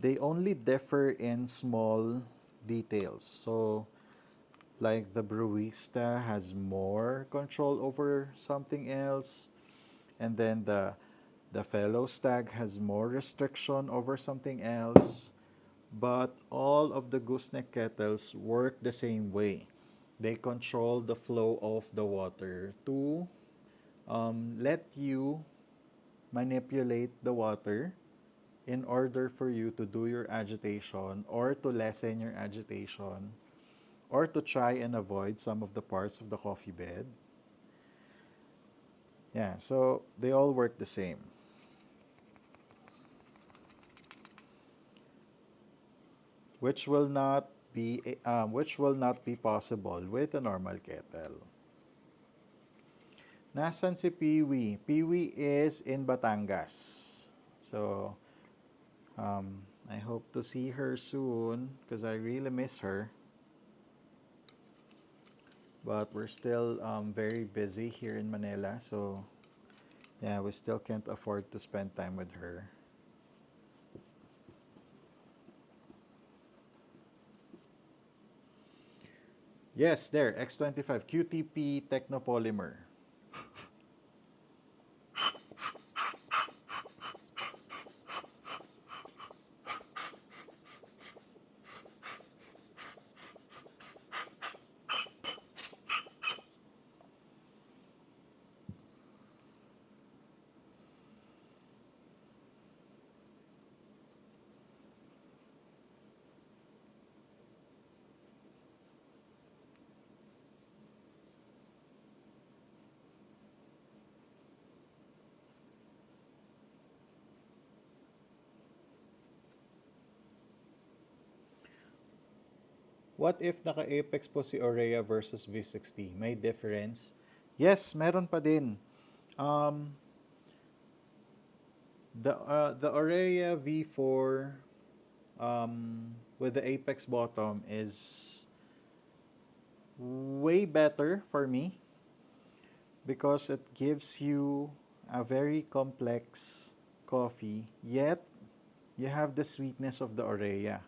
they only differ in small details. So, like the brewista has more control over something else, and then the fellow stag has more restriction over something else. But all of the gooseneck kettles work the same way. They control the flow of the water to let you manipulate the water in order for you to do your agitation or to lessen your agitation or to try and avoid some of the parts of the coffee bed. Yeah, so they all work the same, which will not be possible with a normal kettle. Nasan si Peewee? Peewee is in Batangas. So, I hope to see her soon because I really miss her. But we're still very busy here in Manila, so yeah, we still can't afford to spend time with her. Yes, there, X25 QTP Technopolymer. What if naka-apex po si Aurea versus V60? May difference? Yes, meron pa din. Um, the Aurea V4 with the apex bottom is way better for me because it gives you a very complex coffee, yet you have the sweetness of the Aurea.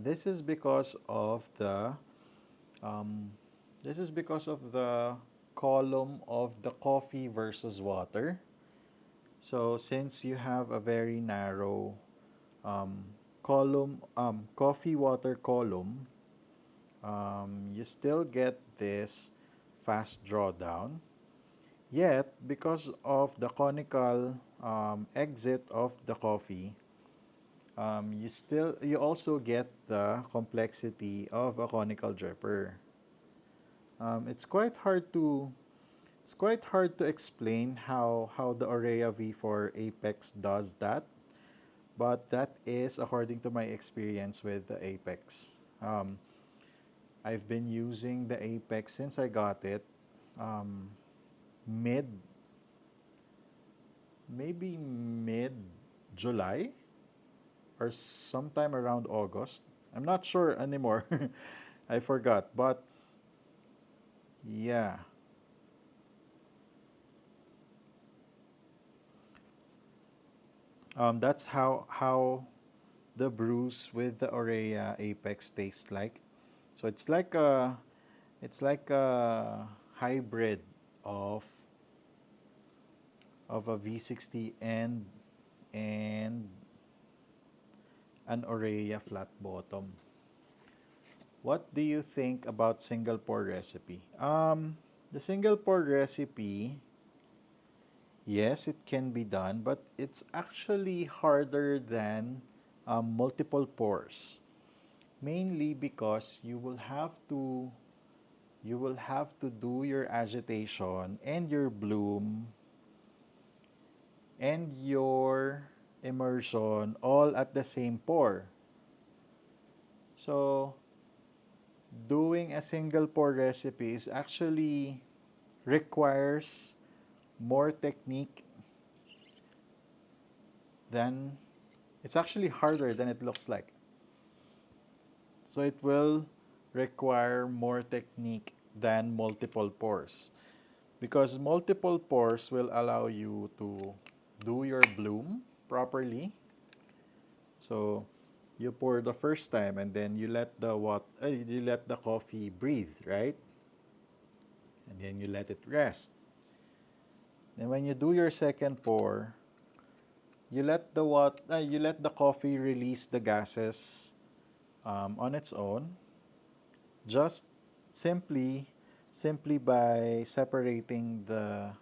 This is because of the um, column of the coffee versus water. So since you have a very narrow um, coffee water column, you still get this fast drawdown. Yet, because of the conical exit of the coffee, you also get the complexity of a conical dripper. It's quite hard to explain how the Aurea V4 Apex does that, but that is according to my experience with the Apex. I've been using the Apex since I got it, um, mid maybe mid July or sometime around August. I'm not sure anymore. I forgot, but yeah. That's how the brews with the Aurea Apex tastes like. So it's like a hybrid of a V60 and an Aurea flat bottom. What do you think about single pour recipe? The single pour recipe, yes, it can be done, but it's actually harder than multiple pours. Mainly because you will have to do your agitation and your bloom and your immersion all at the same pour. So doing a single pour recipe is actually requires more technique than it's actually harder than it looks like. So it will require more technique than multiple pours because multiple pours will allow you to do your bloom properly. So you pour the first time and then you let the coffee breathe, right? And then you let it rest. Then when you do your second pour, you let the coffee release the gases on its own, just simply by separating the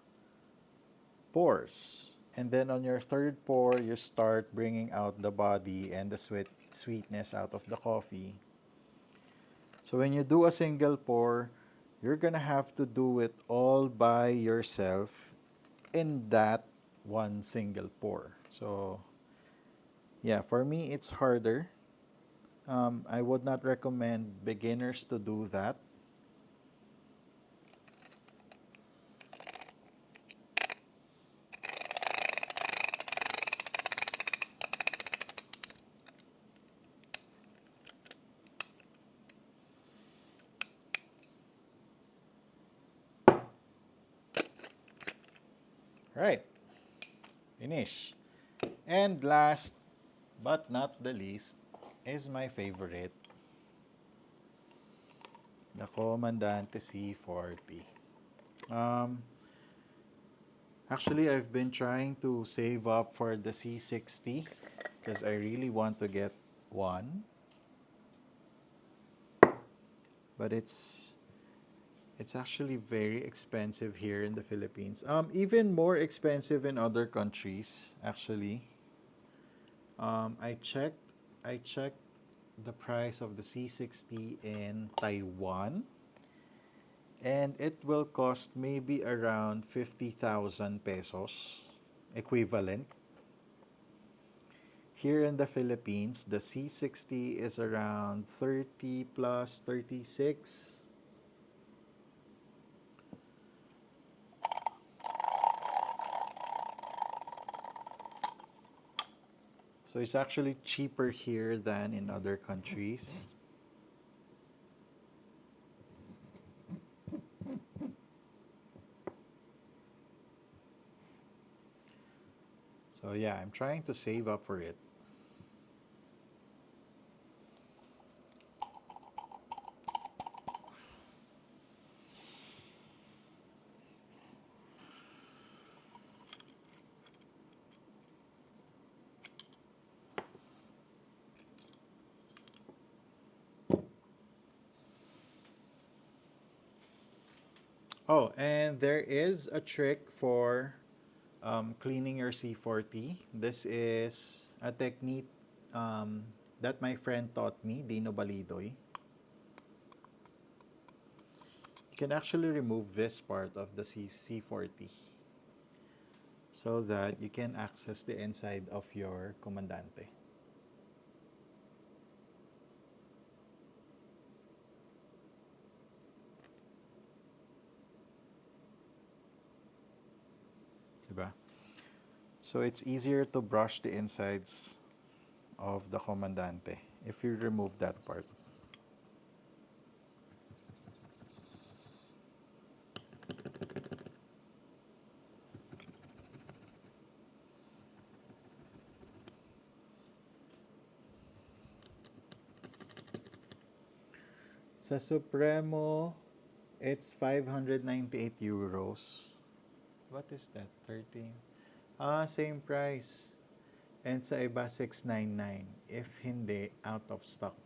pores. And then on your third pour, you start bringing out the body and the sweetness out of the coffee. So when you do a single pour, you're gonna have to do it all by yourself in that one single pour. So yeah, for me it's harder. I would not recommend beginners to do that. Right, finish. And last but not the least is my favorite, the Comandante C40. Um, Actually, I've been trying to save up for the C60 because I really want to get one, but it's actually very expensive here in the Philippines. Even more expensive in other countries, actually. I checked the price of the C60 in Taiwan, and it will cost maybe around 50,000 pesos equivalent. here in the Philippines, the C60 is around 30 plus 36. So it's actually cheaper here than in other countries. So yeah, I'm trying to save up for it. Oh, and there is a trick for cleaning your C40. This is a technique that my friend taught me, Dino Balidoy. You can actually remove this part of the C40 so that you can access the inside of your comandante. Diba? So it's easier to brush the insides of the comandante if you remove that part. Sa Supremo, it's 598 euros. What is that? 13. Ah, same price. And sa iba, 699. If hindi, out of stock.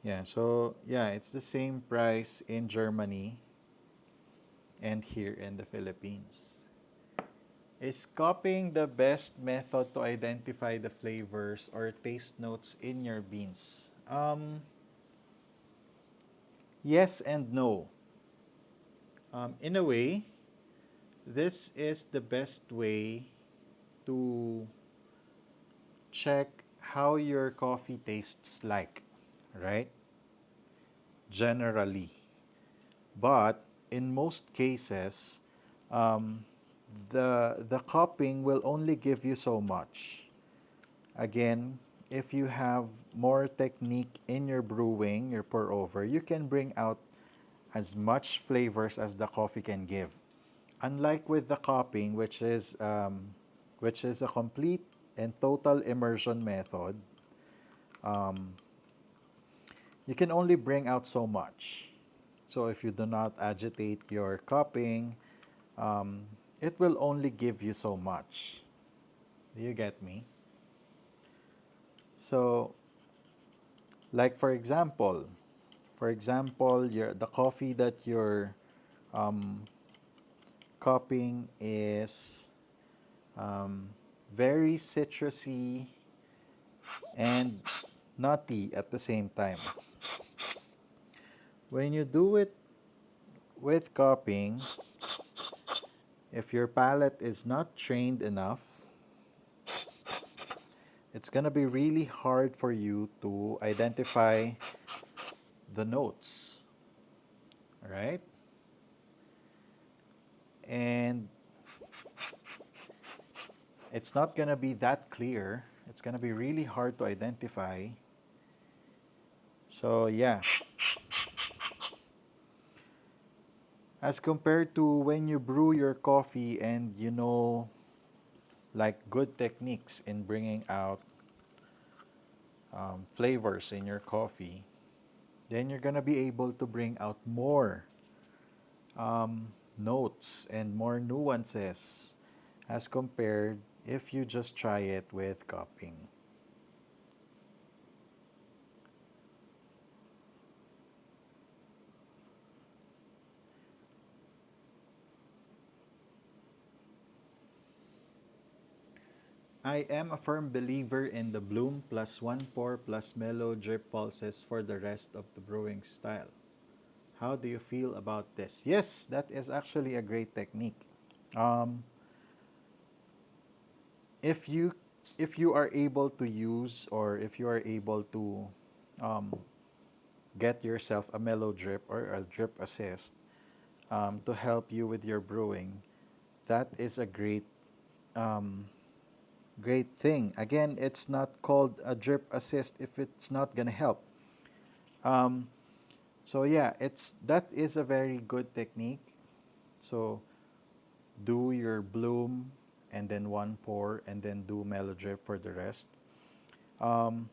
Yeah, so yeah, it's the same price in Germany and here in the Philippines. Is copying the best method to identify the flavors or taste notes in your beans? Yes and no. In a way, this is the best way to check how your coffee tastes like, right? Generally. But in most cases, um, the cupping will only give you so much. Again, if you have more technique in your brewing, your pour over, you can bring out as much flavors as the coffee can give. Unlike with the cupping, which is a complete and total immersion method, um, you can only bring out so much. So if you do not agitate your cupping, um, it will only give you so much. Do you get me? So, like for example, the coffee that you're um, cupping is um, very citrusy and nutty at the same time. When you do it with cupping, if your palate is not trained enough, it's going to be really hard for you to identify the notes, right? And it's not going to be that clear. It's going to be really hard to identify. So, yeah. As compared to when you brew your coffee and you know, like good techniques in bringing out flavors in your coffee, then you're going to be able to bring out more notes and more nuances as compared if you just try it with cupping. I am a firm believer in the bloom plus one pour plus mellow drip pulses for the rest of the brewing style. How do you feel about this? Yes, that is actually a great technique. Um, if you if you are able to use, or if you are able to um, get yourself a mellow drip or a drip assist to help you with your brewing, that is a um, great thing. Again, it's not called a drip assist if it's not gonna help. Um, so yeah, that is a very good technique. So do your bloom and then one pour and then do mellow drip for the rest. Um,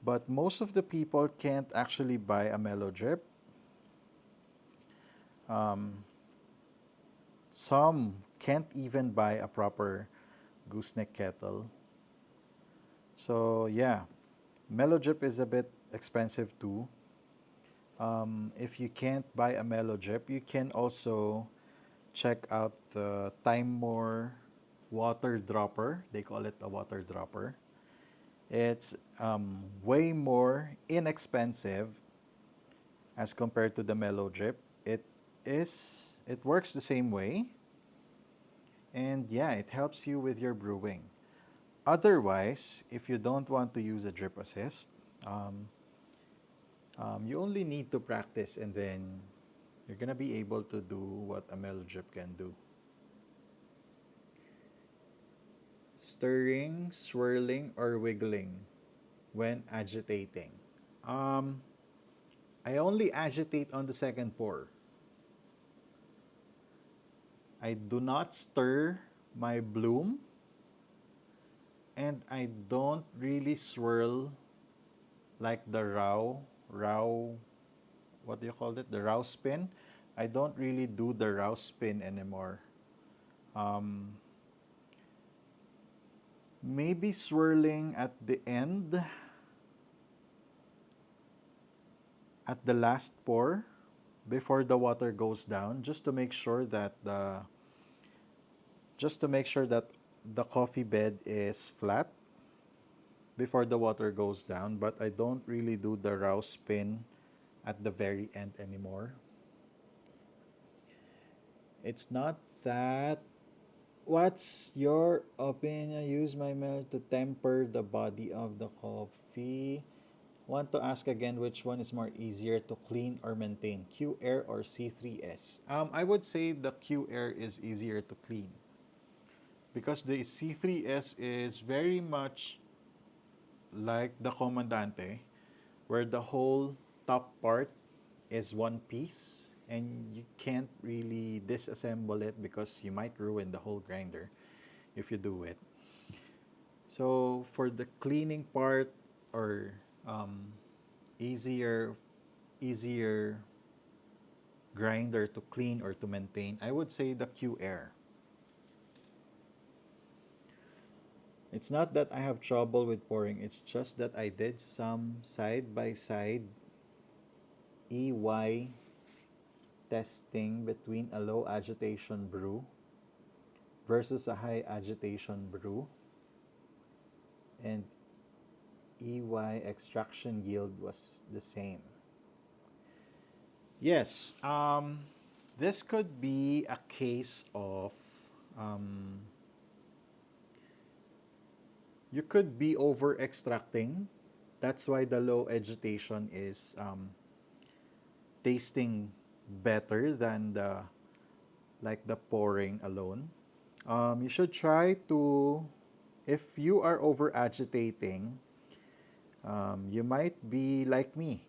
but most of the people can't actually buy a mellow drip. Um, some can't even buy a proper gooseneck kettle. So yeah, mellow drip is a bit expensive too. If you can't buy a mellow drip, you can also check out the Time More water dropper. They call it a water dropper. It's way more inexpensive as compared to the mellow drip. It works the same way, and yeah, it helps you with your brewing. Otherwise, if you don't want to use a drip assist, um, you only need to practice, and then you're gonna be able to do what a mellow drip can do. Stirring, swirling, or wiggling when agitating. Um, I only agitate on the second pour. I do not stir my bloom, and I don't really swirl like the raw, what do you call it? The raw spin. I don't really do the raw spin anymore. Um, Maybe swirling at the end, at the last pour, before the water goes down, just to make sure that the coffee bed is flat before the water goes down, but I don't really do the raw spin at the very end anymore. It's not that. What's your opinion? Use my milk to temper the body of the coffee. Want to ask again which one is more easier to clean or maintain, Q Air or C3S? I would say the Q Air is easier to clean because the C3S is very much like the Comandante, where the whole top part is one piece and you can't really disassemble it because you might ruin the whole grinder if you do it. So for the cleaning part, or um, easier easier grinder to clean or to maintain, I would say the Q Air. It's not that I have trouble with pouring, it's just that I did some side by side EY testing between a low agitation brew versus a high agitation brew, and EY extraction yield was the same. Yes, this could be a case of um, you could be over extracting. That's why the low agitation is tasting better than the pouring alone. You should try to, if you are over agitating, you might be like me.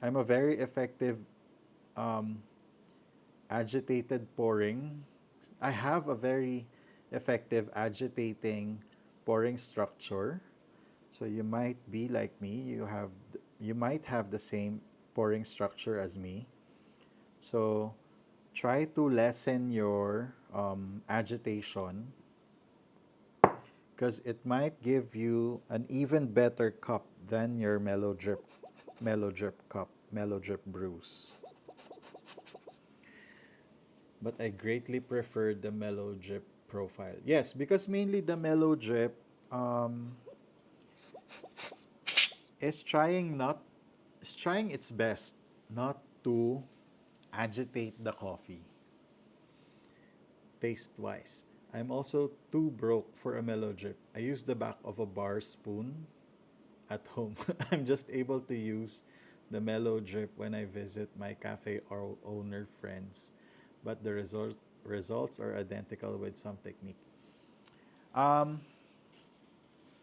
I'm a very effective um, agitated pouring. I have a very effective agitating pouring structure. So you might be like me. You might have the same pouring structure as me. So try to lessen your agitation because it might give you an even better cup than your mellow drip brews. But I greatly prefer the mellow drip profile. Yes, because mainly the mellow drip um, is trying its best not to agitate the coffee taste wise. I'm also too broke for a mellow drip. I use the back of a bar spoon at home. I'm just able to use the mellow drip when I visit my cafe or owner friends, but the results are identical with some technique. Um,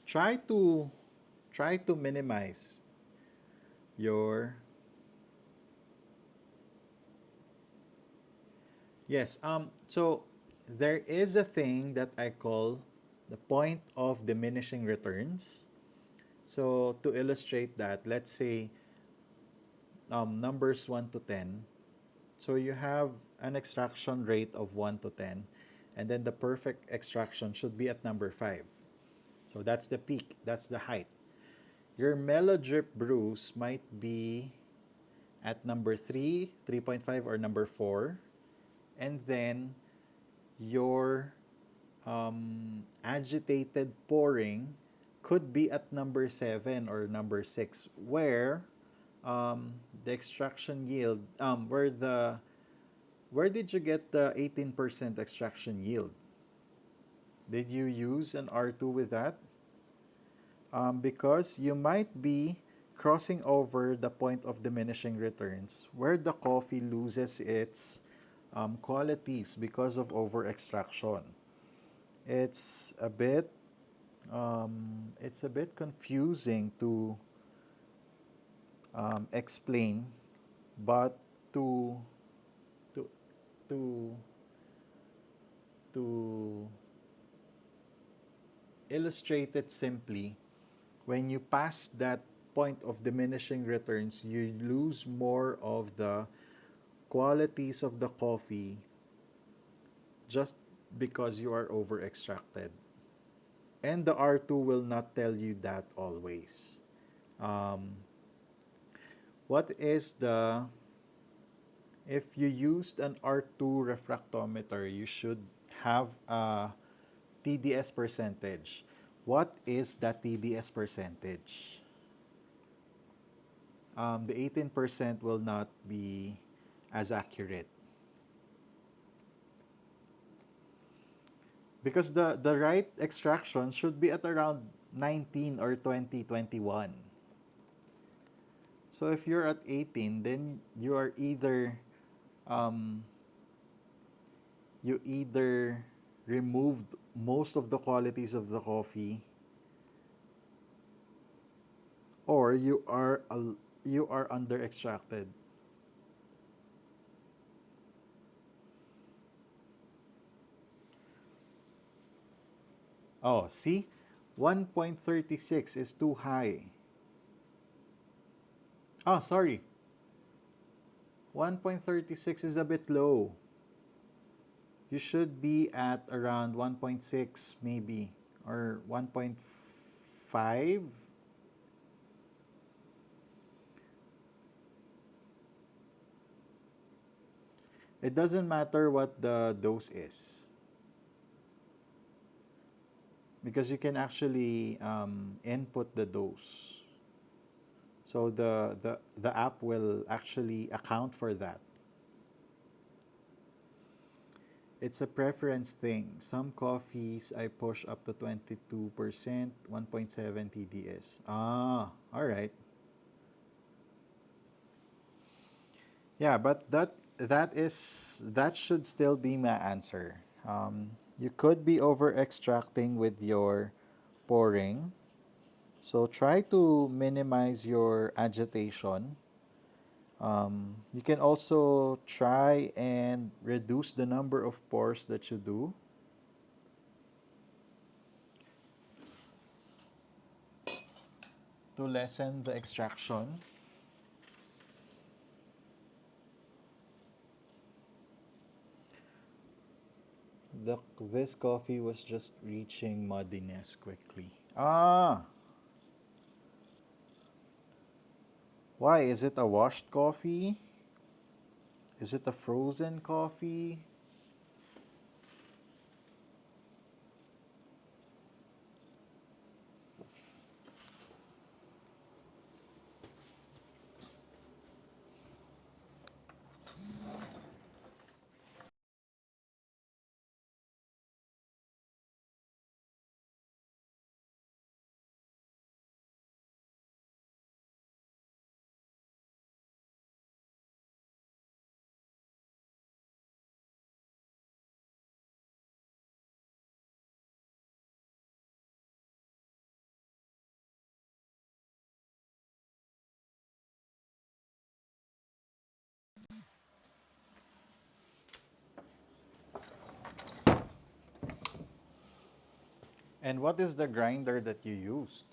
try to try to minimize your yes. So there is a thing that I call the point of diminishing returns. So to illustrate that, let's say numbers 1 to 10. So you have an extraction rate of 1 to 10, and then the perfect extraction should be at number 5. So that's the peak, that's the height. Your mellow drip brews might be at number 3, 3.5, or number 4, and then your agitated pouring could be at number 7 or number 6, where the extraction yield, where did you get the 18% extraction yield? Did you use an R2 with that? Because you might be crossing over the point of diminishing returns where the coffee loses its qualities because of over extraction. It's a bit confusing to explain, but to to to to illustrate it simply, when you pass that point of diminishing returns, you lose more of the qualities of the coffee just because you are over extracted. And the R2 will not tell you that always. Um, what is the, if you used an R2 refractometer, you should have a TDS percentage. What is that TDS percentage? The 18% will not be as accurate because the right extraction should be at around 19 or 20, 21. So if you're at 18, then you are either um, you either removed most of the qualities of the coffee, or you are under extracted. Oh, see, 1.36 is too high. Oh, sorry, 1.36 is a bit low. You should be at around 1.6 maybe, or 1.5. It doesn't matter what the dose is because you can actually input the dose. So the app will actually account for that. It's a preference thing. Some coffees I push up to 22%, 1.7 TDS. Ah, all right. Yeah, but that should still be my answer. You could be over extracting with your pouring. So try to minimize your agitation. You can also try and reduce the number of pours that you do. To lessen the extraction. This coffee was just reaching muddiness quickly. Ah, why? Is it a washed coffee? Is it a frozen coffee? And what is the grinder that you used?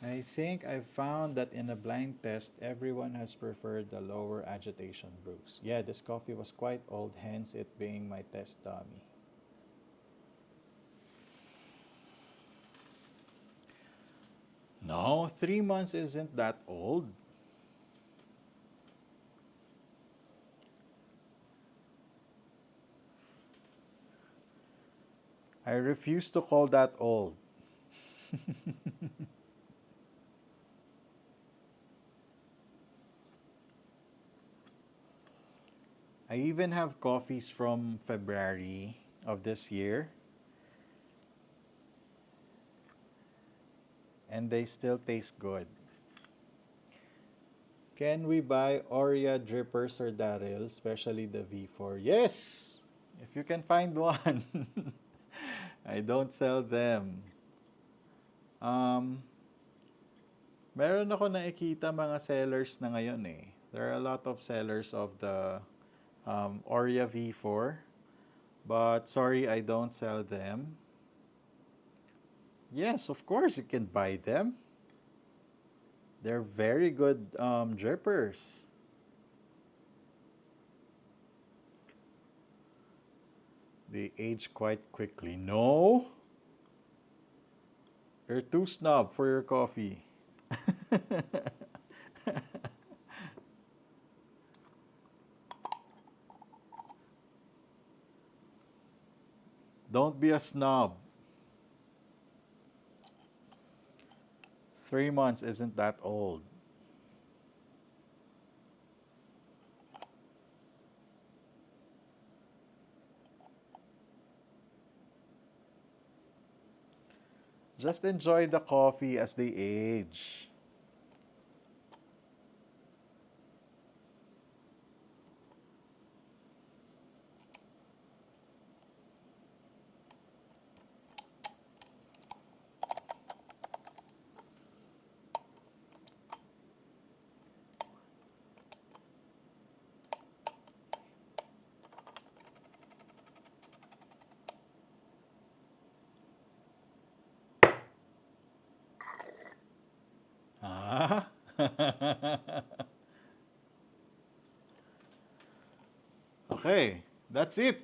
I think I found that in a blind test, everyone has preferred the lower agitation brews. Yeah, this coffee was quite old, hence it being my test dummy. No, 3 months isn't that old. I refuse to call that old. I even have coffees from February of this year, and they still taste good. Can we buy Oria drippers or Daryl, especially the V4? Yes! If you can find one. I don't sell them. Um, Meron ako nakikita mga sellers na ngayon eh. There are a lot of sellers of the Oria V4. But sorry, I don't sell them. Yes, of course, you can buy them. They're very good drippers. They age quite quickly. No? You're too snob for your coffee. Don't be a snob. 3 months isn't that old. Just enjoy the coffee as they age. Ah? Okay, that's it.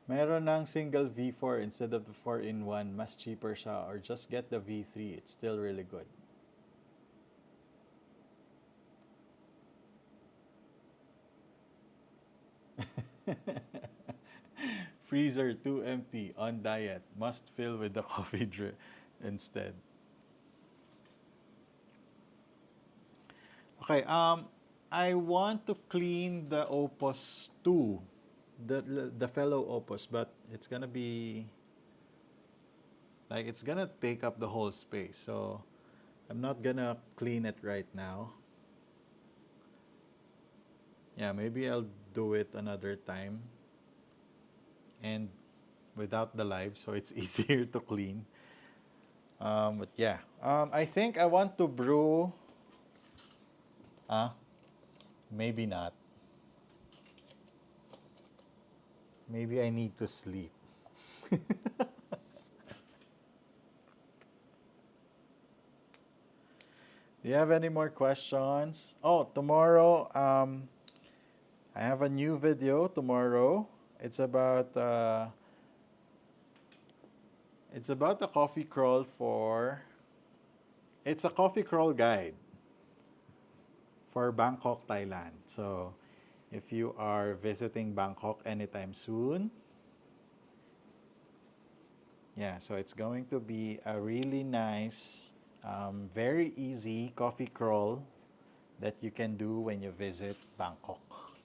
Meron ng single V4 instead of the 4-in-1. Mas cheaper siya. Or just get the V3. It's still really good. Freezer too empty. On diet. Must fill with the coffee drip instead. Okay, I want to clean the Opus 2. The fellow Opus, but it's gonna be like it's gonna take up the whole space. So I'm not gonna clean it right now. Yeah, maybe I'll do it another time and without the live, so it's easier to clean. But yeah, I think I want to brew. Ah, maybe not. Maybe I need to sleep. Do you have any more questions? Oh, tomorrow, I have a new video tomorrow. It's about uh, it's about a coffee crawl for. It's a coffee crawl guide for Bangkok, Thailand. So, if you are visiting Bangkok anytime soon, yeah, so it's going to be a really nice, very easy coffee crawl that you can do when you visit Bangkok.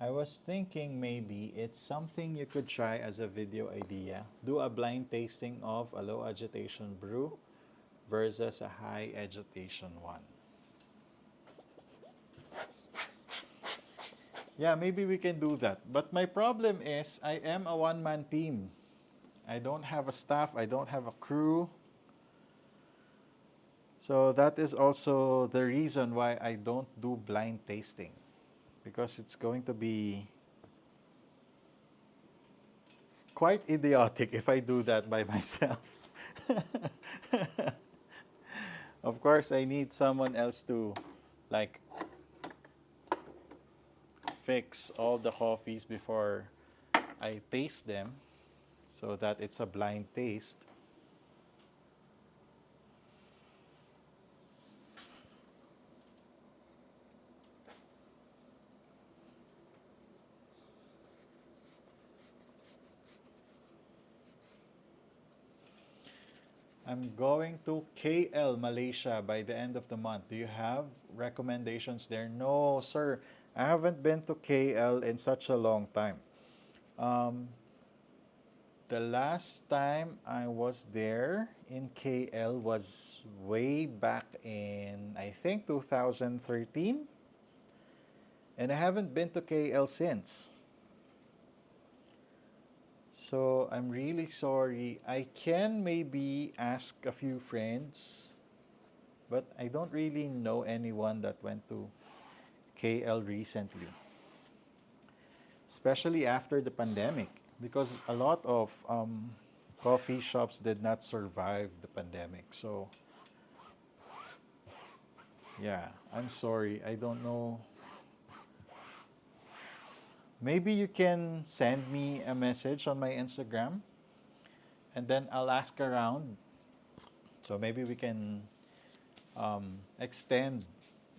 I was thinking maybe it's something you could try as a video idea. Do a blind tasting of a low agitation brew versus a high agitation one. Yeah, maybe we can do that. But my problem is I am a one-man team. I don't have a staff, I don't have a crew. So that is also the reason why I don't do blind tasting, because it's going to be quite idiotic if I do that by myself. Of course, I need someone else to like fix all the coffees before I taste them so that it's a blind taste. I'm going to KL, Malaysia by the end of the month. Do you have recommendations there? No, sir. I haven't been to KL in such a long time. Um, the last time I was there in KL was way back in, I think, 2013. And I haven't been to KL since. So I'm really sorry. I can maybe ask a few friends, but I don't really know anyone that went to KL recently, especially after the pandemic, because a lot of coffee shops did not survive the pandemic. So, yeah, I'm sorry. I don't know. Maybe you can send me a message on my Instagram and then I'll ask around. So maybe we can extend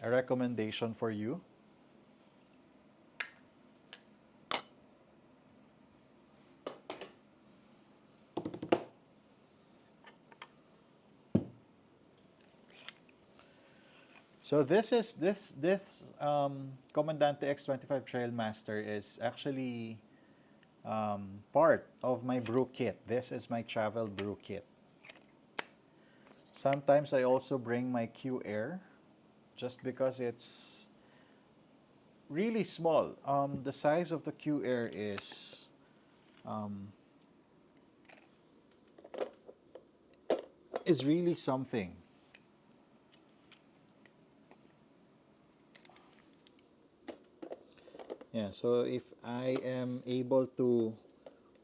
a recommendation for you. So this Comandante X25 Trailmaster is actually part of my brew kit. This is my travel brew kit. Sometimes I also bring my Q Air just because it's really small. The size of the Q Air is really something. Yeah, so if I am able to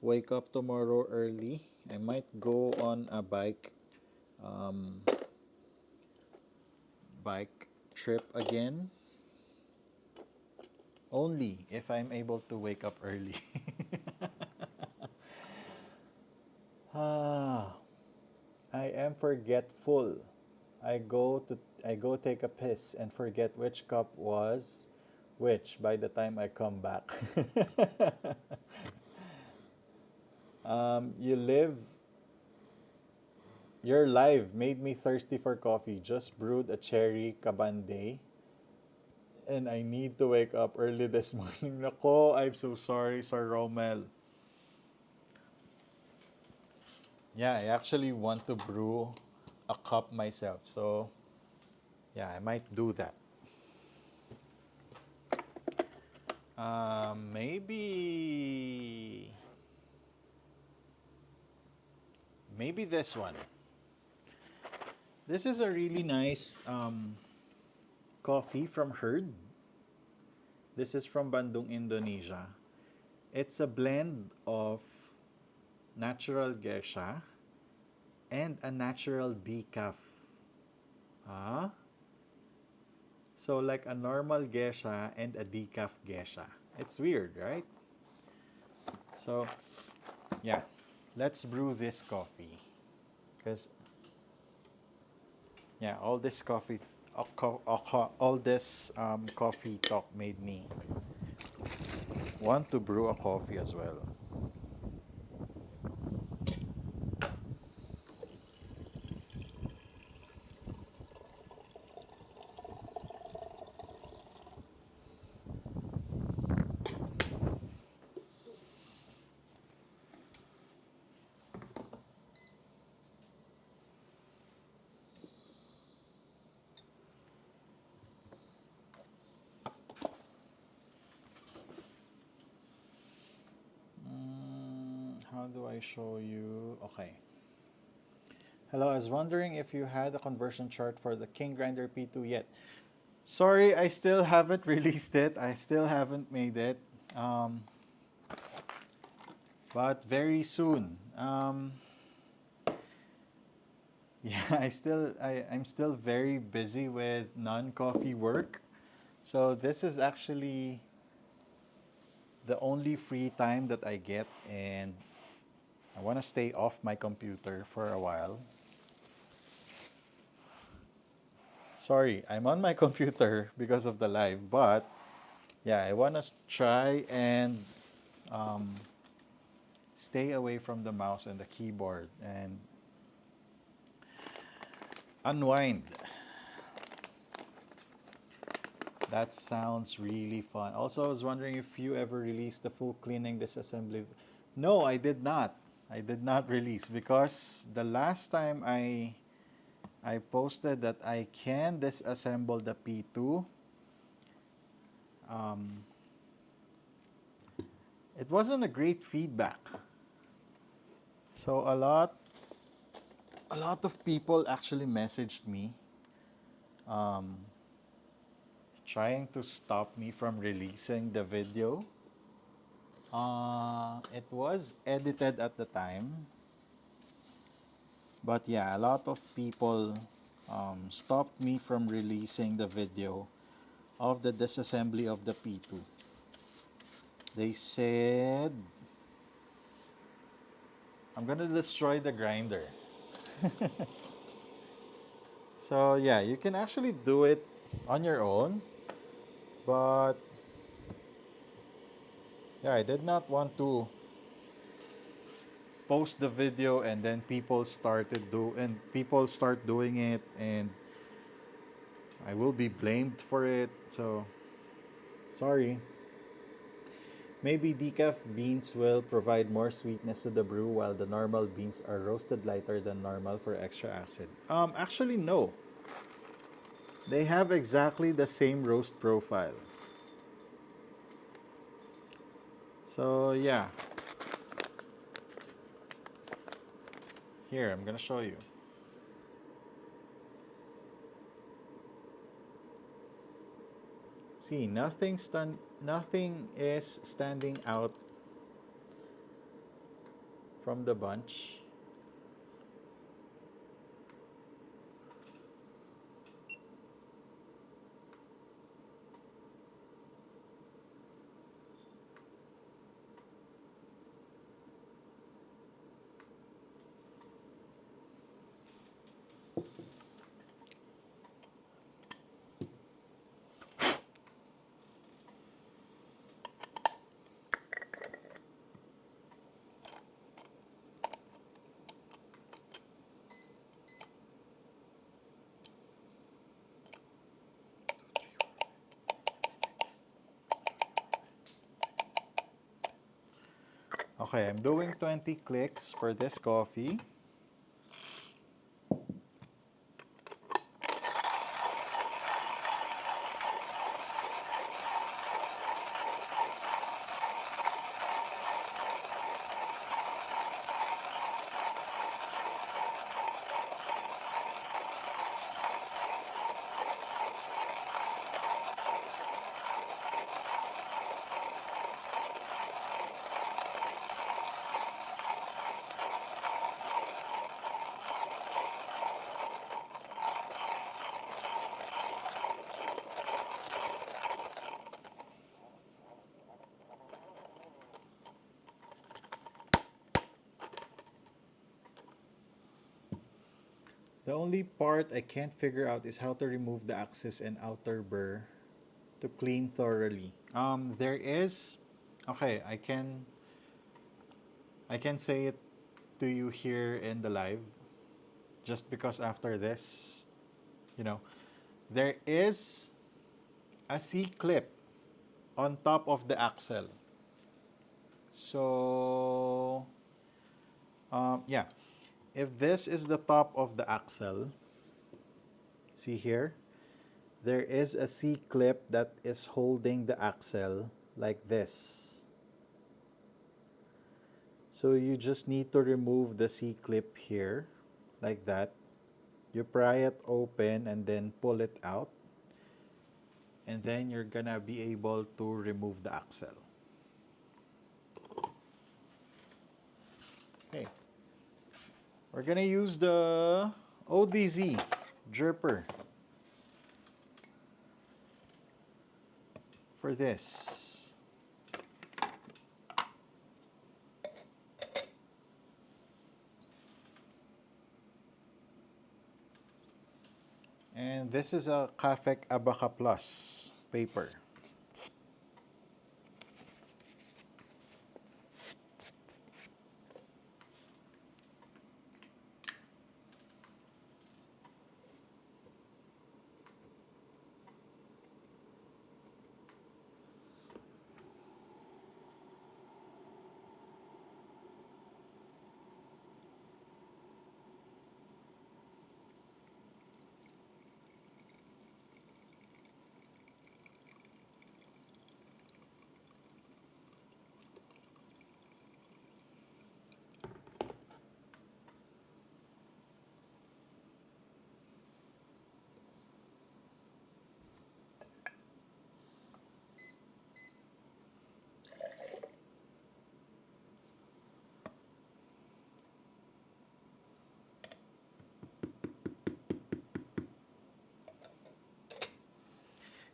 wake up tomorrow early, I might go on a um, bike trip again. Only if I'm able to wake up early. Ah, I am forgetful. I go take a piss and forget which cup was which by the time I come back. You live Your live made me thirsty for coffee. Just brewed a cherry kabande and I need to wake up early this morning. Nako, I'm so sorry, Sir Romel. Yeah, I actually want to brew a cup myself. So, yeah, I might do that. Maybe this one. This is a really nice coffee from Herd. This is from Bandung, Indonesia. It's a blend of natural geisha and a natural decaf. Ah, so like a normal geisha and a decaf geisha. It's weird, right? So, yeah, let's brew this coffee. Because, yeah, all this coffee talk made me want to brew a coffee as well. How do I show you? Okay. Hello, I was wondering if you had a conversion chart for the King Grinder P2 yet. Sorry, I still haven't released it. I still haven't made it. Um, but very soon. Yeah, I'm still very busy with non-coffee work. So this is actually the only free time that I get, and I want to stay off my computer for a while. Sorry, I'm on my computer because of the live, but yeah, I want to try and um, stay away from the mouse and the keyboard and unwind. That sounds really fun. Also, I was wondering if you ever released the full cleaning disassembly. No, I did not. I did not release because the last time I posted that I can disassemble the P2, um, it wasn't a great feedback. So a lot of people actually messaged me um, trying to stop me from releasing the video. It was edited at the time, but yeah, a lot of people stopped me from releasing the video of the disassembly of the P2. They said, I'm gonna destroy the grinder. So yeah, you can actually do it on your own, but yeah, I did not want to post the video and then people start doing it, and I will be blamed for it. So sorry. Maybe decaf beans will provide more sweetness to the brew while the normal beans are roasted lighter than normal for extra acid. Actually no. They have exactly the same roast profile. So yeah. Here, I'm gonna show you. See, nothing is standing out from the bunch. Okay, I'm doing 20 clicks for this coffee. The only part I can't figure out is how to remove the axis and outer burr to clean thoroughly. There is, okay, I can say it to you here in the live, just because after this, you know, there is a C clip on top of the axle. So, yeah, if this is the top of the axle, see here, there is a C clip that is holding the axle like this. So you just need to remove the C clip here, like that. You pry it open and then pull it out, and then you're gonna be able to remove the axle. Okay, we're gonna use the ODZ dripper for this. And this is a Kafek Abaca Plus paper.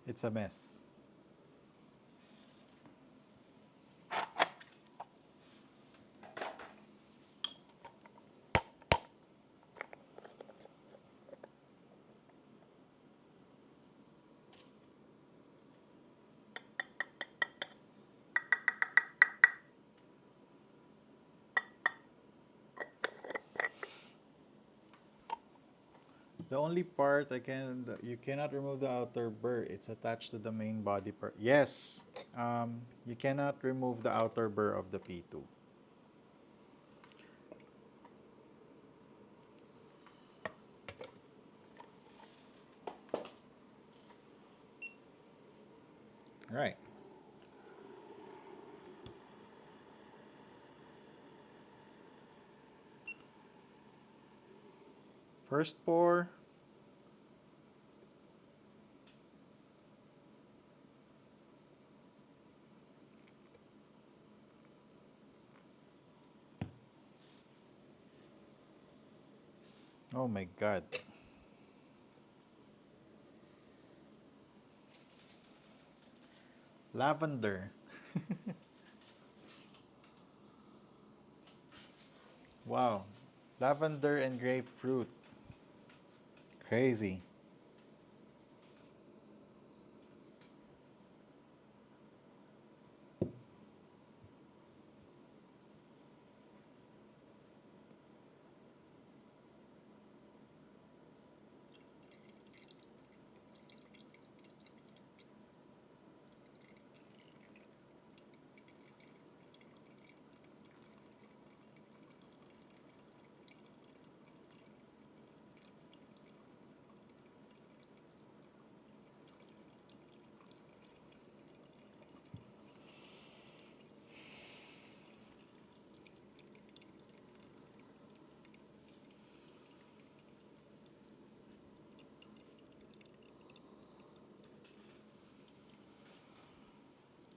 It's a mess. The only part you cannot remove the outer burr. It's attached to the main body part. Yes, you cannot remove the outer burr of the P2. Right. First pour. Oh my God. Lavender. Wow. Lavender and grapefruit. Crazy.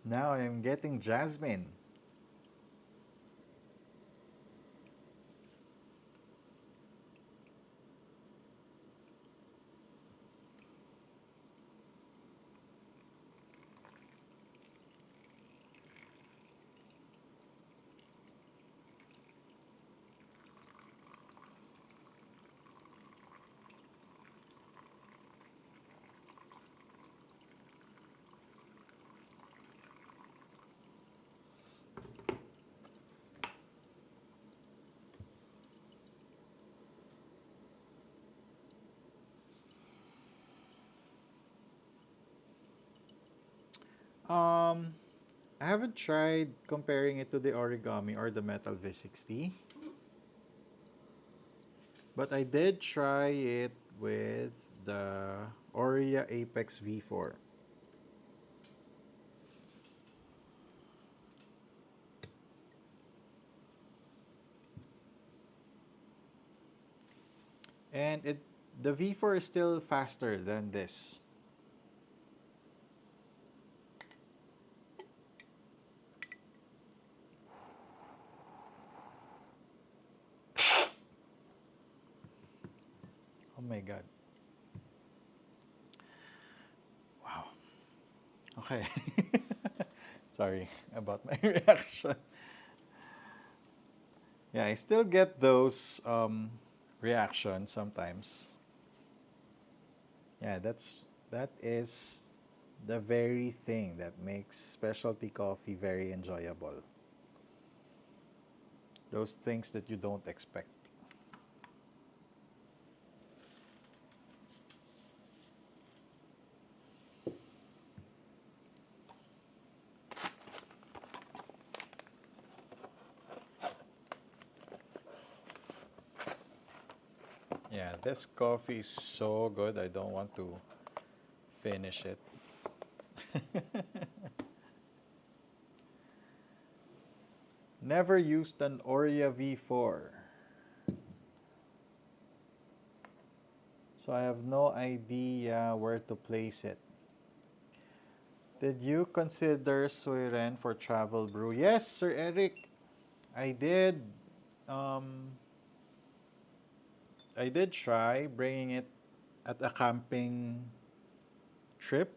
Now I'm getting jasmine. Um, I haven't tried comparing it to the origami or the Metal V60, but I did try it with the Oria Apex V4. And the V4 is still faster than this. Oh my god. Wow. Okay. Sorry about my reaction. Yeah, I still get those reactions sometimes. Yeah, that is the very thing that makes specialty coffee very enjoyable. Those things that you don't expect. Yeah, this coffee is so good. I don't want to finish it. Never used an Oria V4. So I have no idea where to place it. Did you consider Suiren for travel brew? Yes, Sir Eric. I did. Um, I did try bringing it at a camping trip.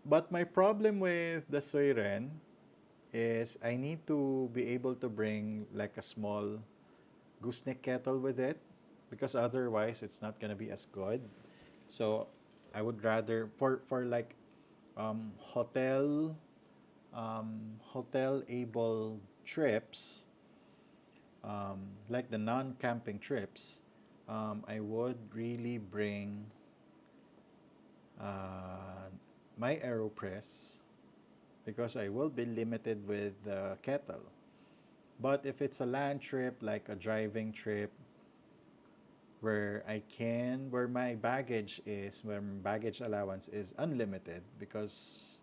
But my problem with the Suiren is I need to be able to bring like a small gooseneck kettle with it because otherwise it's not gonna be as good. So I would rather for like hotel hotel able trips, like the non-camping trips, I would really bring uh, my AeroPress because I will be limited with the kettle. But if it's a land trip, like a driving trip, where my baggage is, where my baggage allowance is unlimited because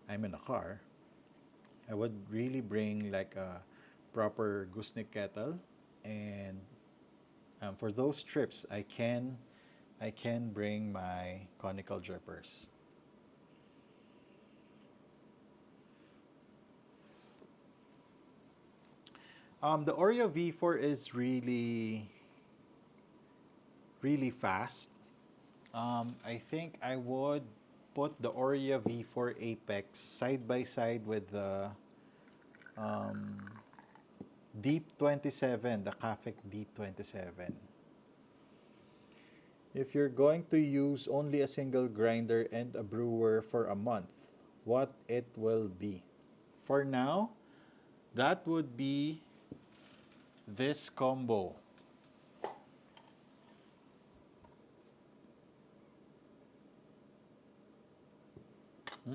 I'm in a car, I would really bring like a proper gooseneck kettle, and for those trips, I can bring my conical drippers. The Oreo V4 is really fast. I think I would put the Oreo V4 Apex side by side with the um, Deep 27, the Cafe Deep 27. If you're going to use only a single grinder and a brewer for a month, what it will be? For now, that would be this combo. Hmm?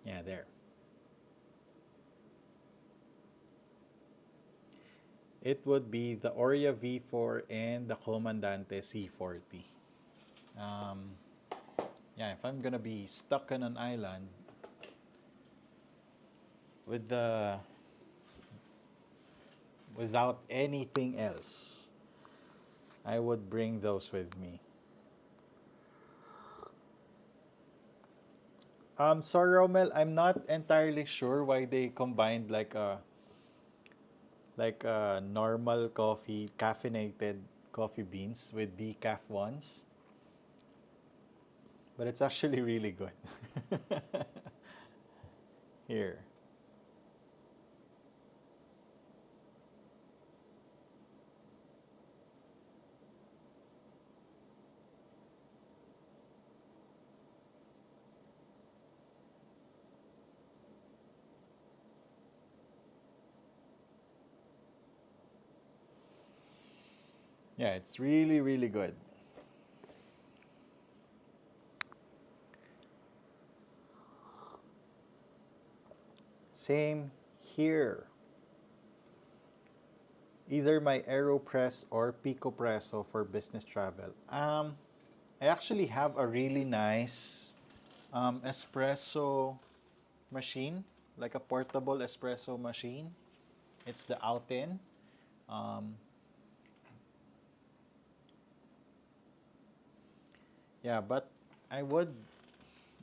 Yeah, there. It would be the Oria V4 and the Comandante C40. Um, yeah, if I'm gonna be stuck on an island with the without anything else, I would bring those with me. Sorry, Romel, I'm not entirely sure why they combined like a normal coffee, caffeinated coffee beans with decaf ones, but it's actually really good. Here. Yeah, it's really good. Same here. Either my AeroPress or PicoPresso for business travel. I actually have a really nice espresso machine, like a portable espresso machine. It's the Alten. Um, Yeah, but I would,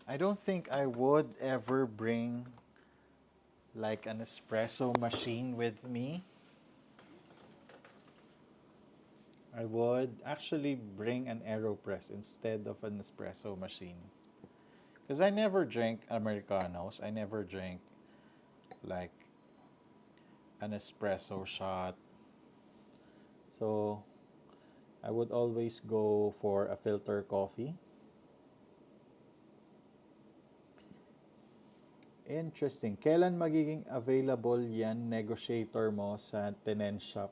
I don't think I would ever bring like an espresso machine with me. I would actually bring an AeroPress instead of an espresso machine. Because I never drink Americanos. I never drink like an espresso shot. So I would always go for a filter coffee. Interesting. Kailan magiging available yan negotiator mo sa Tenen shop?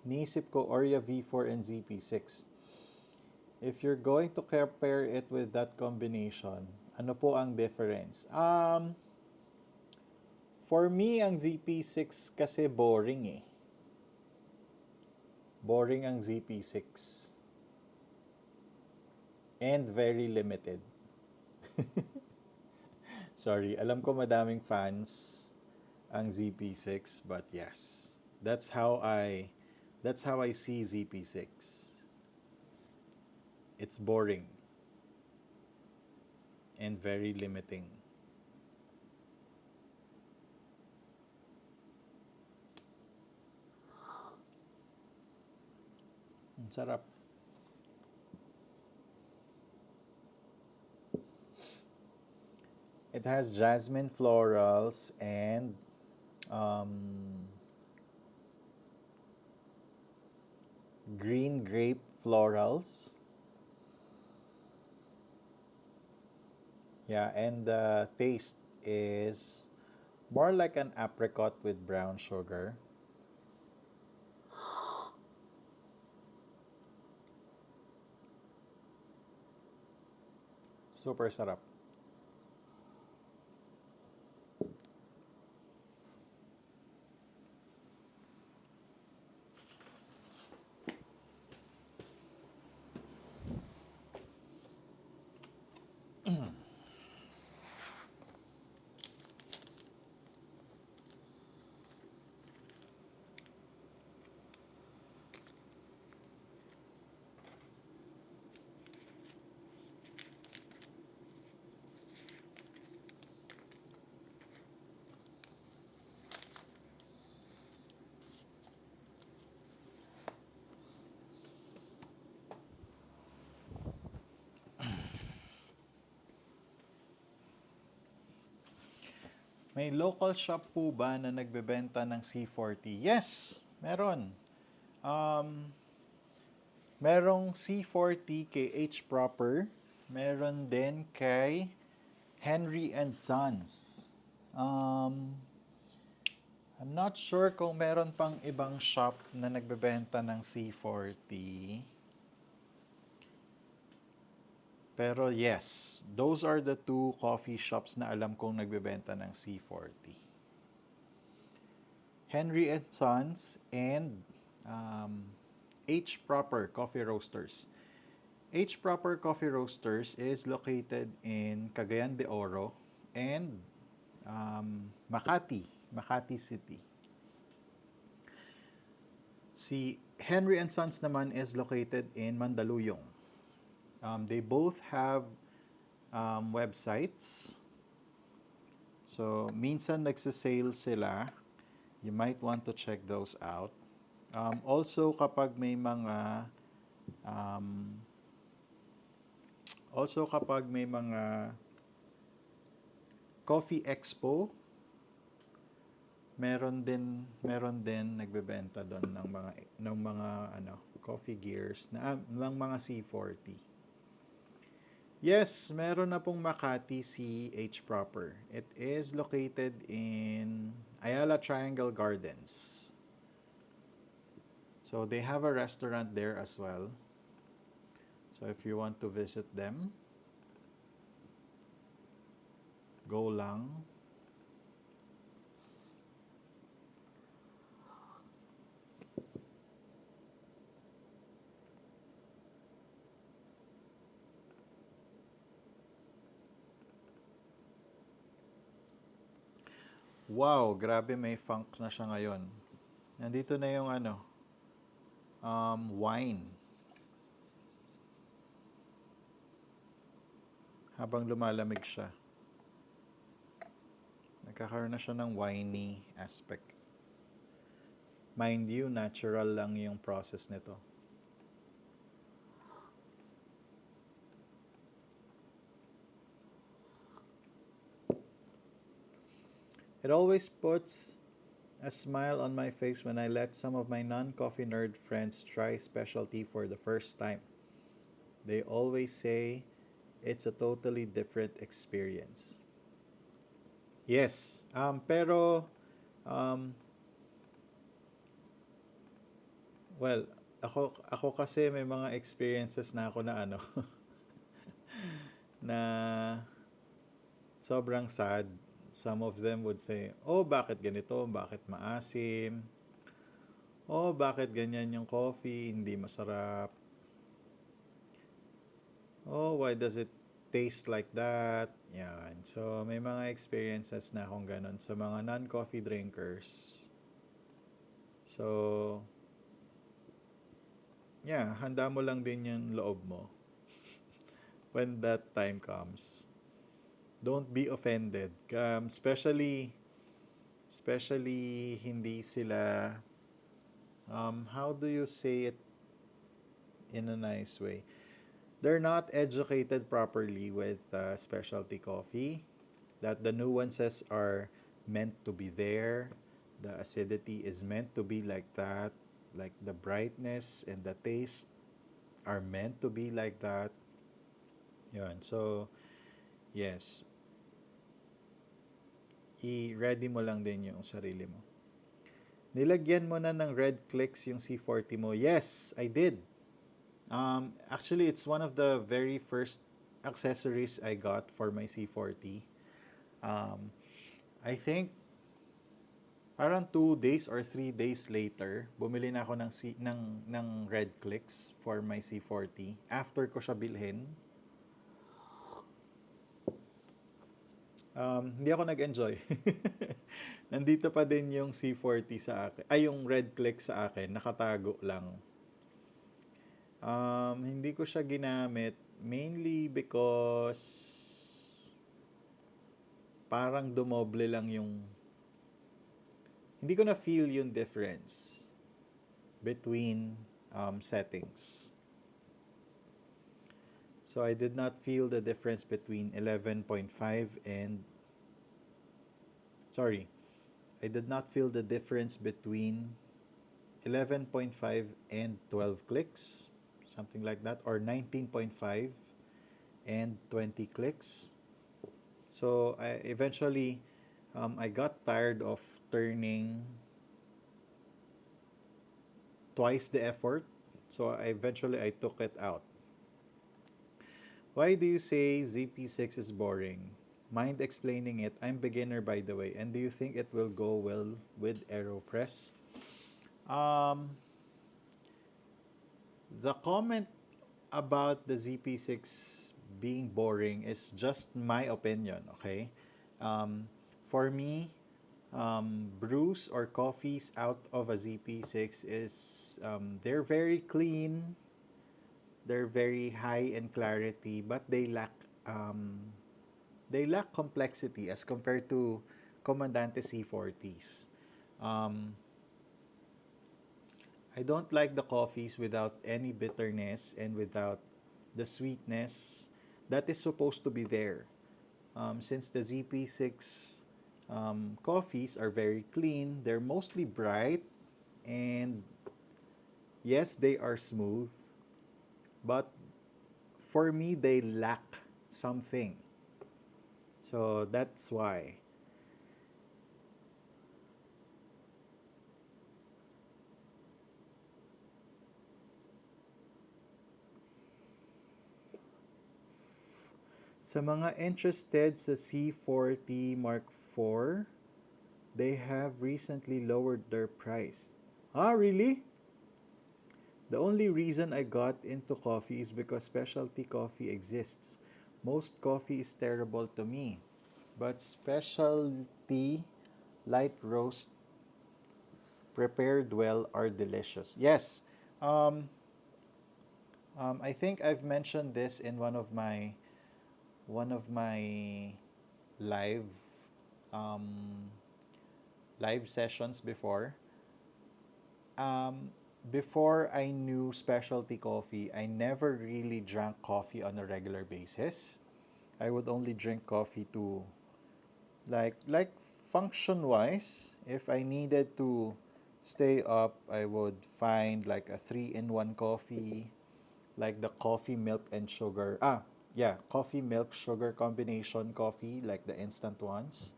Niisip ko Oreo V4 and ZP6. If you're going to compare it with that combination, ano po ang difference? For me, ang ZP6 kasi boring eh. Boring ang ZP6. And very limited. Sorry, alam ko madaming fans ang ZP6, but yes. That's how I see ZP6. It's boring and very limiting. Ang sarap. It has jasmine florals and um, green grape florals. Yeah, and the taste is more like an apricot with brown sugar. Super sarap. May local shop po ba na nagbebenta ng C40? Yes, meron. Um, Merong C40 kay H Proper. Meron din kay Henry and Sons. Um, I'm not sure kung meron pang ibang shop na nagbebenta ng C40. Pero yes, those are the two coffee shops na alam kong nagbebenta ng C40. Henry and Sons and um, H Proper Coffee Roasters. H Proper Coffee Roasters is located in Cagayan de Oro and Makati City. Si Henry and Sons naman is located in Mandaluyong. They both have websites. So, minsan nagsasale sila. You might want to check those out. Also, um, kapag may mga coffee expo, meron din nagbebenta doon ng mga coffee gears ng mga C40. Yes, meron na pong Makati si H Proper. It is located in Ayala Triangle Gardens. So they have a restaurant there as well. So if you want to visit them, go lang. Wow, grabe may funk na siya ngayon. Nandito na yung Wine. Habang lumalamig siya, nagkakaroon na siya ng winey aspect. Mind you, natural lang yung process nito. It always puts a smile on my face when I let some of my non-coffee nerd friends try specialty for the first time. They always say it's a totally different experience. Yes, pero um, well, ako kasi may mga experiences na ako na ano na sobrang sad. Some of them would say, "Oh, bakit ganito? Bakit maasim? Oh, bakit ganyan yung coffee? Hindi masarap. Oh, why does it taste like that?" Yan. So, may mga experiences na akong ganun sa mga non-coffee drinkers. So, yeah, handa mo lang din yung loob mo when that time comes. Don't be offended. Especially hindi sila, how do you say it in a nice way? They're not educated properly with specialty coffee. That the nuances are meant to be there. The acidity is meant to be like that. Like the brightness and the taste are meant to be like that. Yun. So, yes. I-ready mo lang din yung sarili mo. Nilagyan mo na ng red clicks yung C40 mo. Yes, I did. Actually, it's one of the very first accessories I got for my C40. Um, I think around 2 days or 3 days later, bumili na ako ng red clicks for my C40. After ko siya bilhin, hindi ako nag-enjoy. Nandito pa din yung C40 sa akin. Ay, yung red click sa akin, nakatago lang. Hindi ko siya ginamit mainly because parang dumoble lang yung hindi ko na feel yung difference between settings. So I did not feel the difference between 11.5 and sorry, I did not feel the difference between 11.5 and 12 clicks, something like that, or 19.5 and 20 clicks. So I got tired of turning twice the effort. So I took it out. Why do you say ZP6 is boring? Mind explaining it? I'm beginner by the way. And do you think it will go well with AeroPress? Um, the comment about the ZP6 being boring is just my opinion, okay? Um, for me, brews or coffees out of a ZP6 is they're very clean, they're very high in clarity, but they lack complexity as compared to Comandante C40s. Um, I don't like the coffees without any bitterness and without the sweetness that is supposed to be there. Since the ZP6 coffees are very clean, they're mostly bright, and yes, they are smooth, but for me, they lack something. So that's why. Sa mga interested sa C40 Mark IV, they have recently lowered their price. Ah, really? The only reason I got into coffee is because specialty coffee exists. Most coffee is terrible to me, but specialty light roast prepared well are delicious. Yes, Um, I think I've mentioned this in one of my live um, live sessions before. Um, Before I knew specialty coffee, I never really drank coffee on a regular basis. I would only drink coffee to like function wise. If I needed to stay up, I would find like a 3-in-1 coffee, like the coffee milk and sugar. Yeah, coffee milk sugar combination coffee, like the instant ones,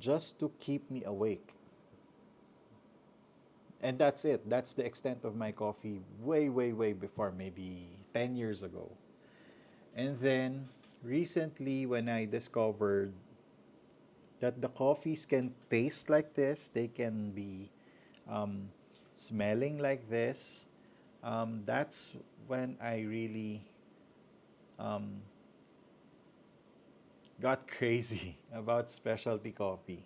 just to keep me awake. And that's it. That's the extent of my coffee way, way, way before, maybe 10 years ago. And then recently, when I discovered that the coffees can taste like this, they can be um, smelling like this, that's when I really um, got crazy about specialty coffee.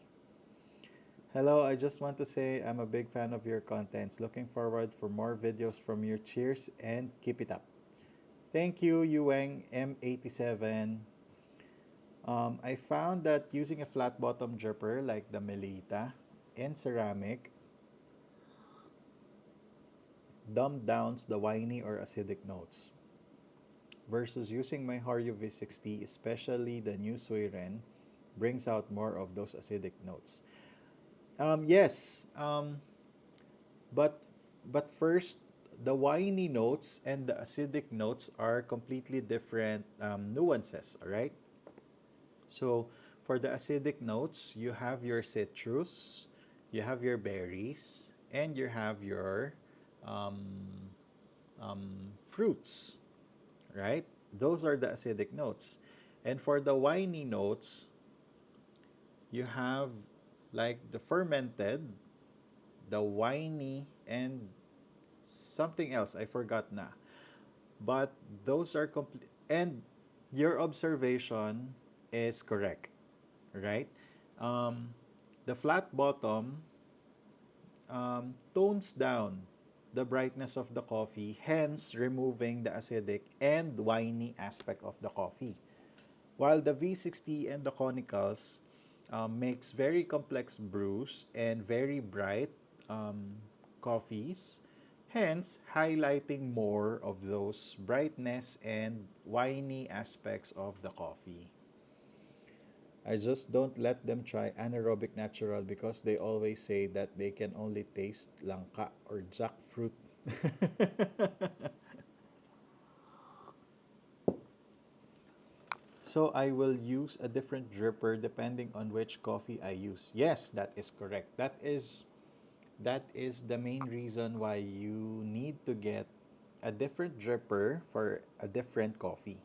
Hello, I just want to say I'm a big fan of your contents. Looking forward for more videos from you. Cheers and keep it up. Thank you, Yueng M87. I found that using a flat bottom dripper like the Melita in ceramic dumb downs the winey or acidic notes versus using my Hario V60, especially the new Suiren, brings out more of those acidic notes. Yes, but but first, the winey notes and the acidic notes are completely different nuances. All right. So for the acidic notes, you have your citrus, you have your berries, and you have your um, fruits, right? Those are the acidic notes. And for the winey notes, you have like the fermented, the winey, and something else. I forgot na. But those are complete. And your observation is correct, right? Um, the flat bottom tones down the brightness of the coffee, hence removing the acidic and winey aspect of the coffee. While the V60 and the conicals makes very complex brews and very bright coffees, hence highlighting more of those brightness and winey aspects of the coffee. I just don't let them try anaerobic natural because they always say that they can only taste langka or jackfruit. So I will use a different dripper depending on which coffee I use. Yes, that is correct. That is the main reason why you need to get a different dripper for a different coffee.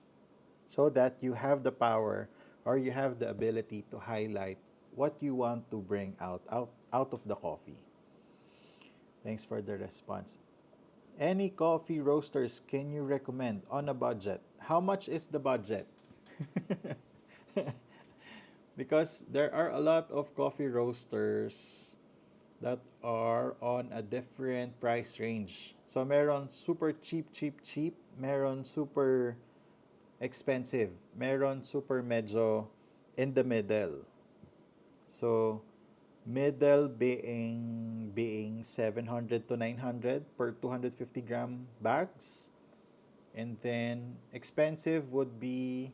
So that you have the power or you have the ability to highlight what you want to bring out of the coffee. Thanks for the response. Any coffee roasters can you recommend on a budget? How much is the budget? Because there are a lot of coffee roasters that are on a different price range. So meron super cheap, cheap, cheap, meron super expensive, meron super medyo in the middle. So middle being 700 to 900 per 250-gram bags. And then expensive would be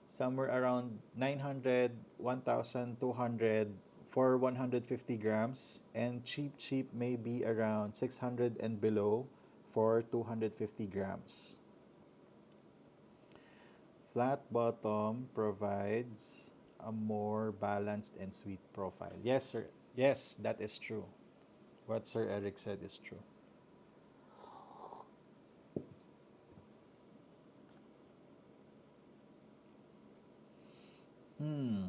somewhere around 900, 1,200 for 150 grams. And cheap, cheap may be around 600 and below for 250 grams. Flat bottom provides a more balanced and sweet profile. Yes, sir. Yes, that is true. What Sir Eric said is true. Hmm.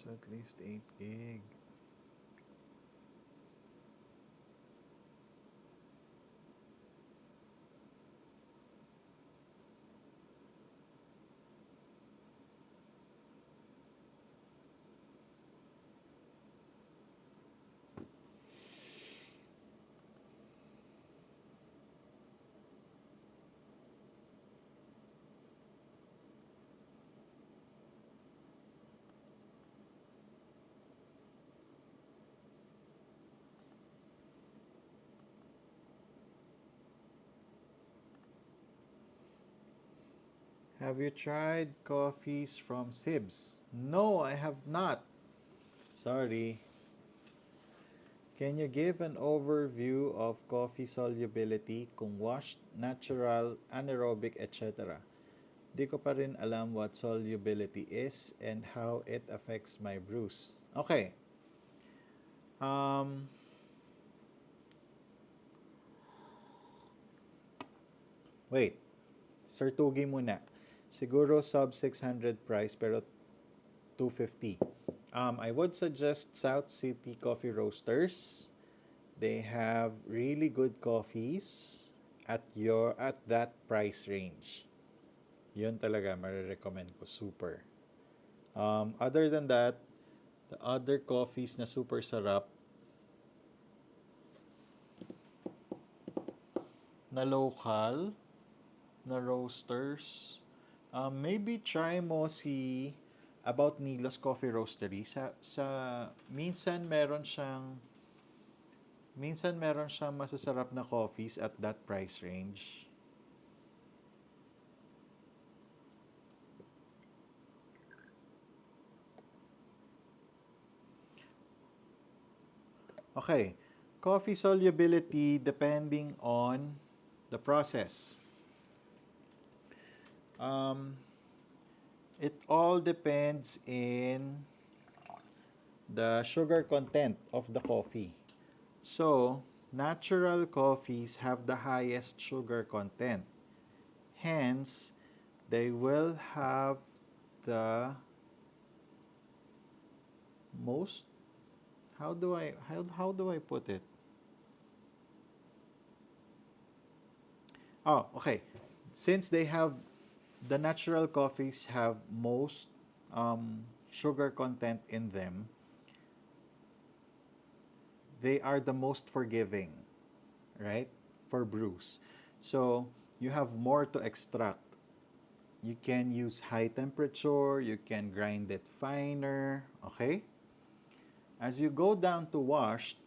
at least 8 gig. Have you tried coffees from Sibs? No, I have not. Sorry. Can you give an overview of coffee solubility kung washed, natural, anaerobic, etc.? Di ko pa rin alam what solubility is and how it affects my brews. Okay. Um, wait. Sir Tugi muna. Siguro sub 600 price pero 250. I would suggest South City Coffee Roasters. They have really good coffees at that price range. Yun talaga marirecommend ko super. Other than that, the other coffees na super sarap na local na roasters. Maybe try mo si About Nilos Coffee Roastery. Minsan meron siyang masasarap na coffees at that price range. Okay. Coffee solubility depending on the process. Um, it all depends in the sugar content of the coffee. So, natural coffees have the highest sugar content. Hence, they will have the most how do I put it? Oh, okay. Since the natural coffees have most sugar content in them, they are the most forgiving, right? For brews. So you have more to extract. You can use high temperature, you can grind it finer, okay? As you go down to washed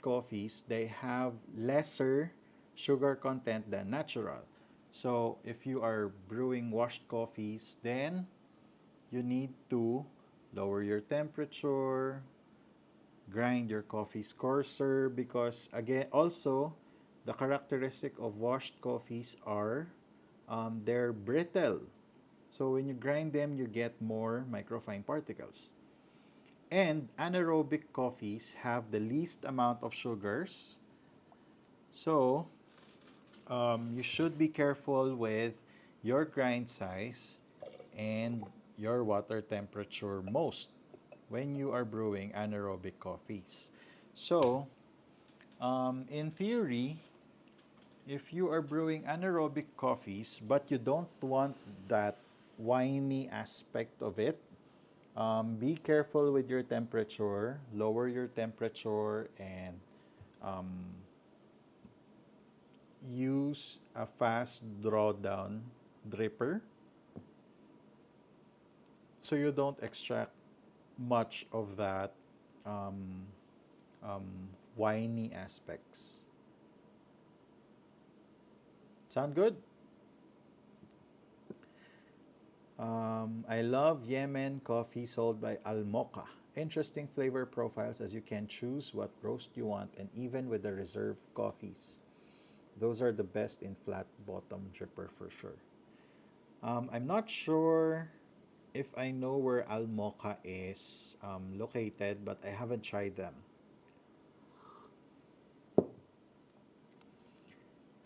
coffees, they have lesser sugar content than natural. So if you are brewing washed coffees, then you need to lower your temperature, grind your coffees coarser because again also the characteristic of washed coffees are they're brittle. So when you grind them, you get more microfine particles. And anaerobic coffees have the least amount of sugars. So you should be careful with your grind size and your water temperature most when you are brewing anaerobic coffees. So, in theory, if you are brewing anaerobic coffees but you don't want that winey aspect of it, be careful with your temperature, lower your temperature, and um, use a fast drawdown dripper so you don't extract much of that um, um, winey aspects. Sound good? I love Yemen coffee sold by Al Mocha. Interesting flavor profiles as you can choose what roast you want, and even with the reserve coffees. Those are the best in flat bottom dripper for sure. I'm not sure if I know where Al Mocha is located, but I haven't tried them.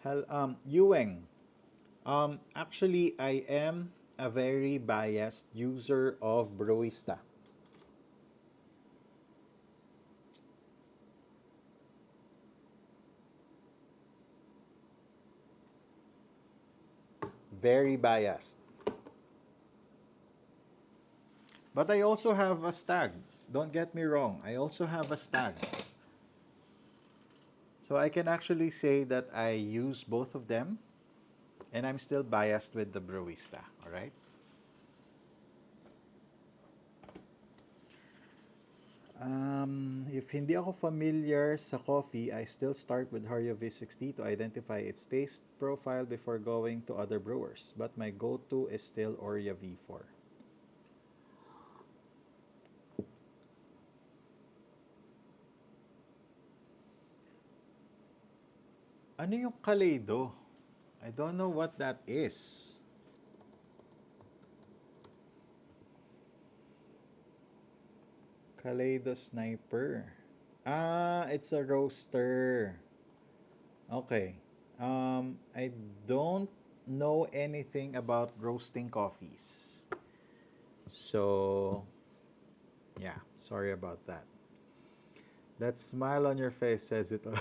Yueng. Actually, I am a very biased user of Broista. Very biased. But I also have a stag. Don't get me wrong. I also have a stag. So I can actually say that I use both of them and I'm still biased with the Brewista. All right? If hindi ako familiar sa coffee, I still start with Hario V60 to identify its taste profile before going to other brewers. But my go-to is still Oreo V4. Ano yung Kaleido? I don't know what that is. Kaleido Sniper. Ah, it's a roaster. Okay. I don't know anything about roasting coffees. So, yeah, sorry about that. That smile on your face says it all.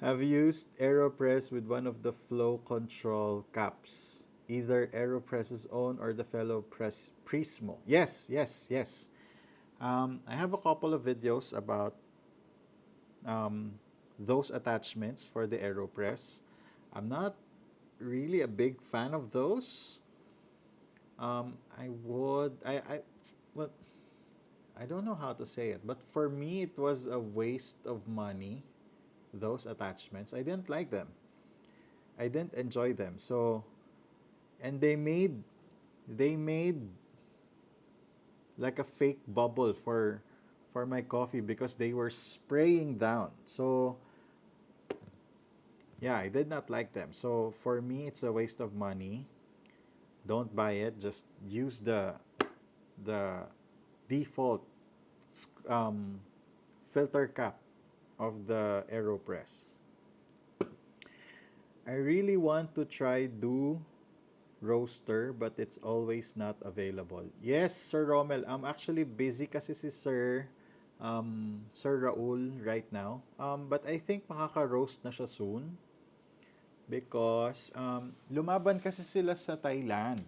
Have used AeroPress with one of the flow control caps, either AeroPress's own or the fellow press Prismo. Yes, yes, yes. I have a couple of videos about um, those attachments for the AeroPress. I'm not really a big fan of those. Well, I don't know how to say it, but for me, it was a waste of money. Those attachments, I didn't like them. I didn't enjoy them. So, and they made like a fake bubble for my coffee because they were spraying down. So, yeah, I did not like them. So, for me, it's a waste of money. Don't buy it. Just use the default um, filter cap of the AeroPress. I really want to try do roaster but it's always not available. Yes, Sir Rommel. I'm actually busy kasi si Sir Raul right now. But I think makaka-roast na siya soon because lumaban kasi sila sa Thailand.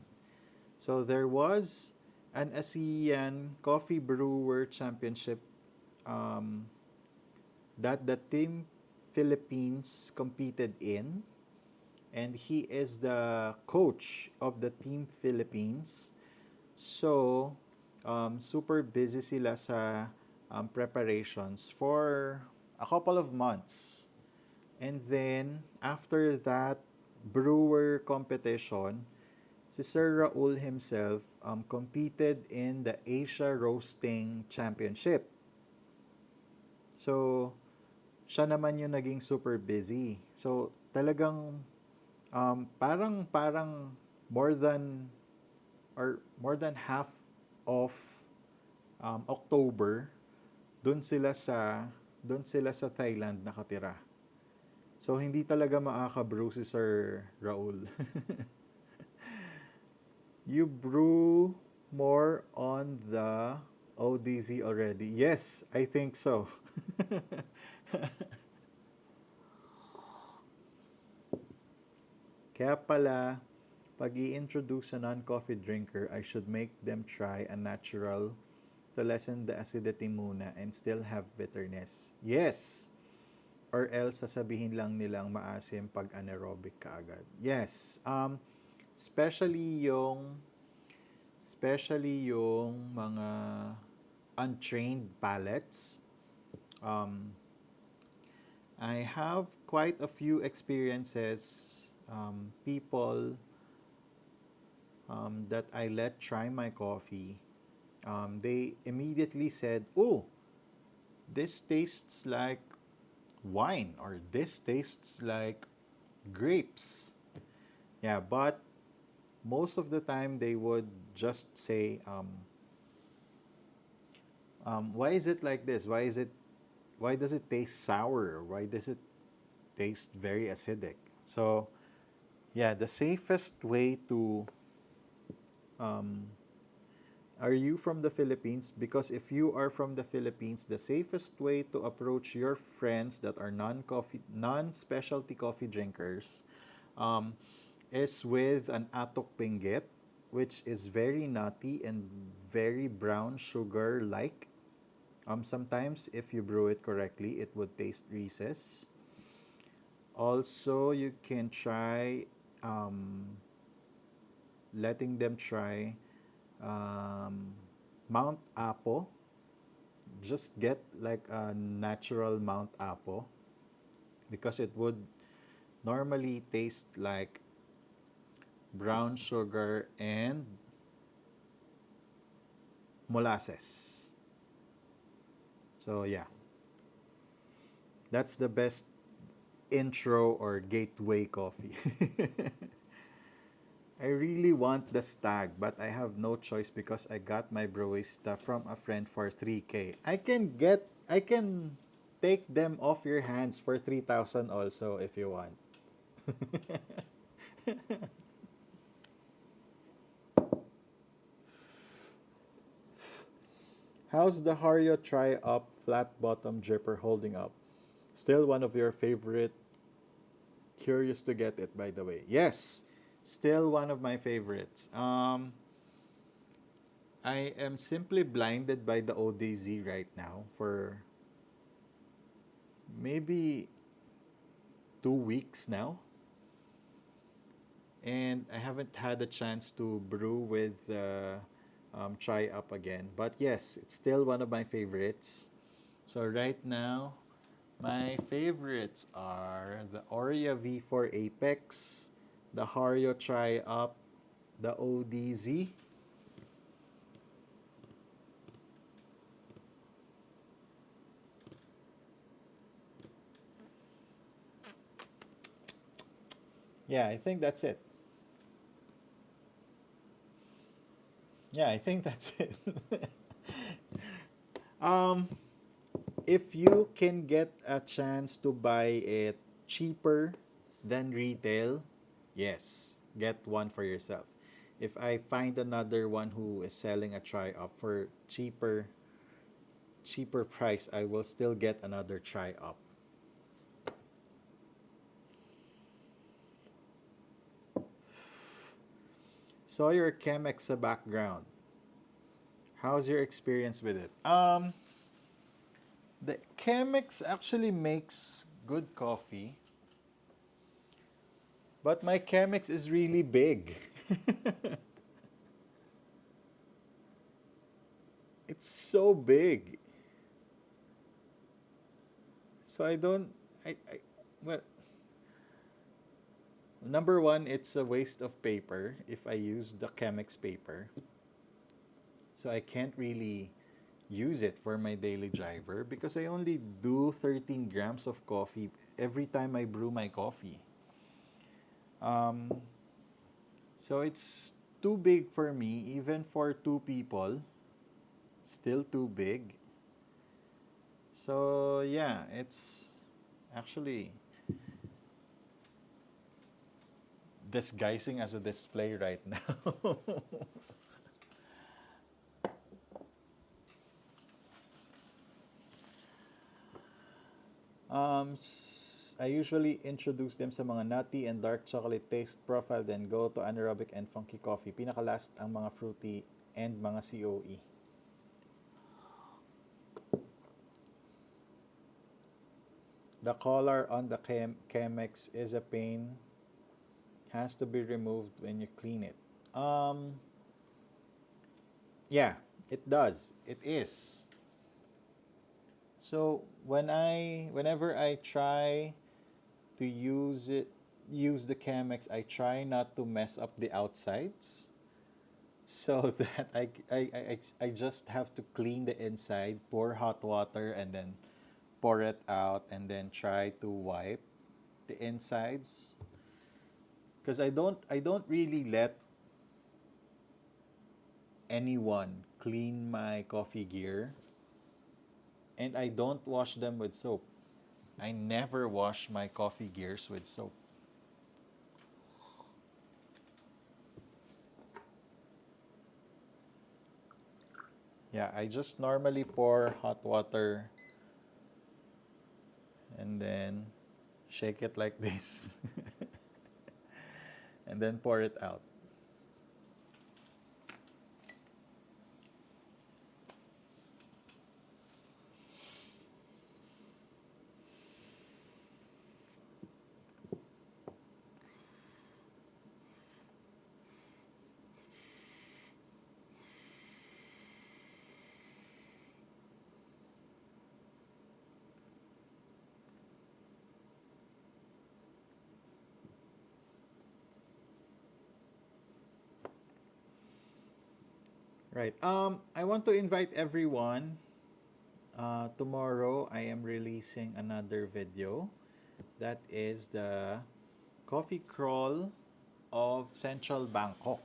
So there was an ASEAN Coffee Brewer Championship um, that the Team Philippines competed in, and he is the coach of the Team Philippines. So, super busy sila sa preparations for a couple of months. And then, after that brewer competition, si Sir Raul himself competed in the Asia Roasting Championship. So, siya naman yung naging super busy. So, talagang parang more than half of October doon sila sa Thailand nakatira. So hindi talaga makaka-brew si Sir Raul. You brew more on the ODZ already. Yes, I think so. Kaya pala, pag i-introduce a non-coffee drinker, I should make them try a natural to lessen the acidity muna and still have bitterness. Yes! Or else sasabihin lang nilang maasim pag anaerobic kaagad. Yes. Especially yung mga untrained palates. I have quite a few experiences, people that I let try my coffee. They immediately said, "Oh, this tastes like wine," or "this tastes like grapes." Yeah, but most of the time they would just say, "Why is it like this? Why does it taste sour? Why does it taste very acidic?" So, yeah, the safest way to are you from the Philippines? Because if you are from the Philippines, the safest way to approach your friends that are non-specialty coffee drinkers um, is with an atok pinggit, which is very nutty and very brown sugar like. Sometimes, if you brew it correctly, it would taste Reese's. Also, you can try um, letting them try um, Mount Apo. Just get like a natural Mount Apo because it would normally taste like brown sugar and molasses. So yeah, that's the best intro or gateway coffee. I really want the stag, but I have no choice because I got my Broista from a friend for 3K. I can take them off your hands for 3,000 also if you want. How's the Hario Try Up flat bottom dripper holding up? Still one of your favorite. Curious to get it, by the way. Yes, still one of my favorites. I am simply blinded by the ODZ right now for maybe 2 weeks now, and I haven't had a chance to brew with Try Up again. But yes, it's still one of my favorites. So right now, my favorites are the Oreo V4 Apex, the Hario Try Up, the ODZ. Yeah, I think that's it. Yeah, I think that's it. um, if you can get a chance to buy it cheaper than retail, yes, get one for yourself. If I find another one who is selling a try up for cheaper price, I will still get another try up. Saw your Chemex sa background. How's your experience with it? The Chemex actually makes good coffee, but my Chemex is really big. It's so big. So I don't I well, number one, it's a waste of paper if I use the Chemex paper. So I can't really use it for my daily driver because I only do 13 grams of coffee every time I brew my coffee. Um, so it's too big for me, even for two people, still too big. So yeah, it's actually disguising as a display right now. I usually introduce them sa mga nutty and dark chocolate taste profile, then go to anaerobic and funky coffee. Pinaka-last ang mga fruity and mga COE. The collar on the Chemex is a pain. Has to be removed when you clean it. Yeah, it does. It is. So whenever I try to use the Chemex, I try not to mess up the outsides so that I just have to clean the inside, pour hot water, and then pour it out, and then try to wipe the insides. Because I don't really let anyone clean my coffee gear, and I don't wash them with soap. I never wash my coffee gears with soap. Yeah, I just normally pour hot water and then shake it like this. and then pour it out. Right. I want to invite everyone. Tomorrow, I am releasing another video. That is the coffee crawl of Central Bangkok.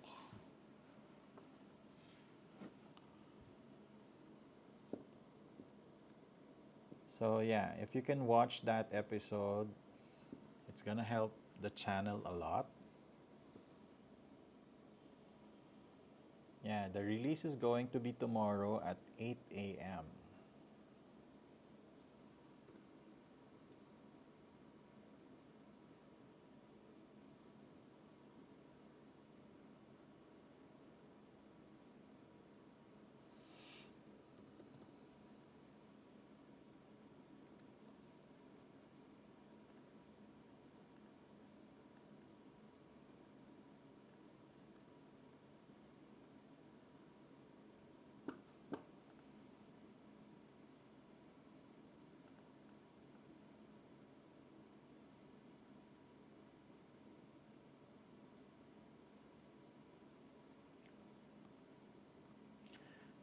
So yeah, if you can watch that episode, it's gonna help the channel a lot. Yeah, the release is going to be tomorrow at 8 a.m.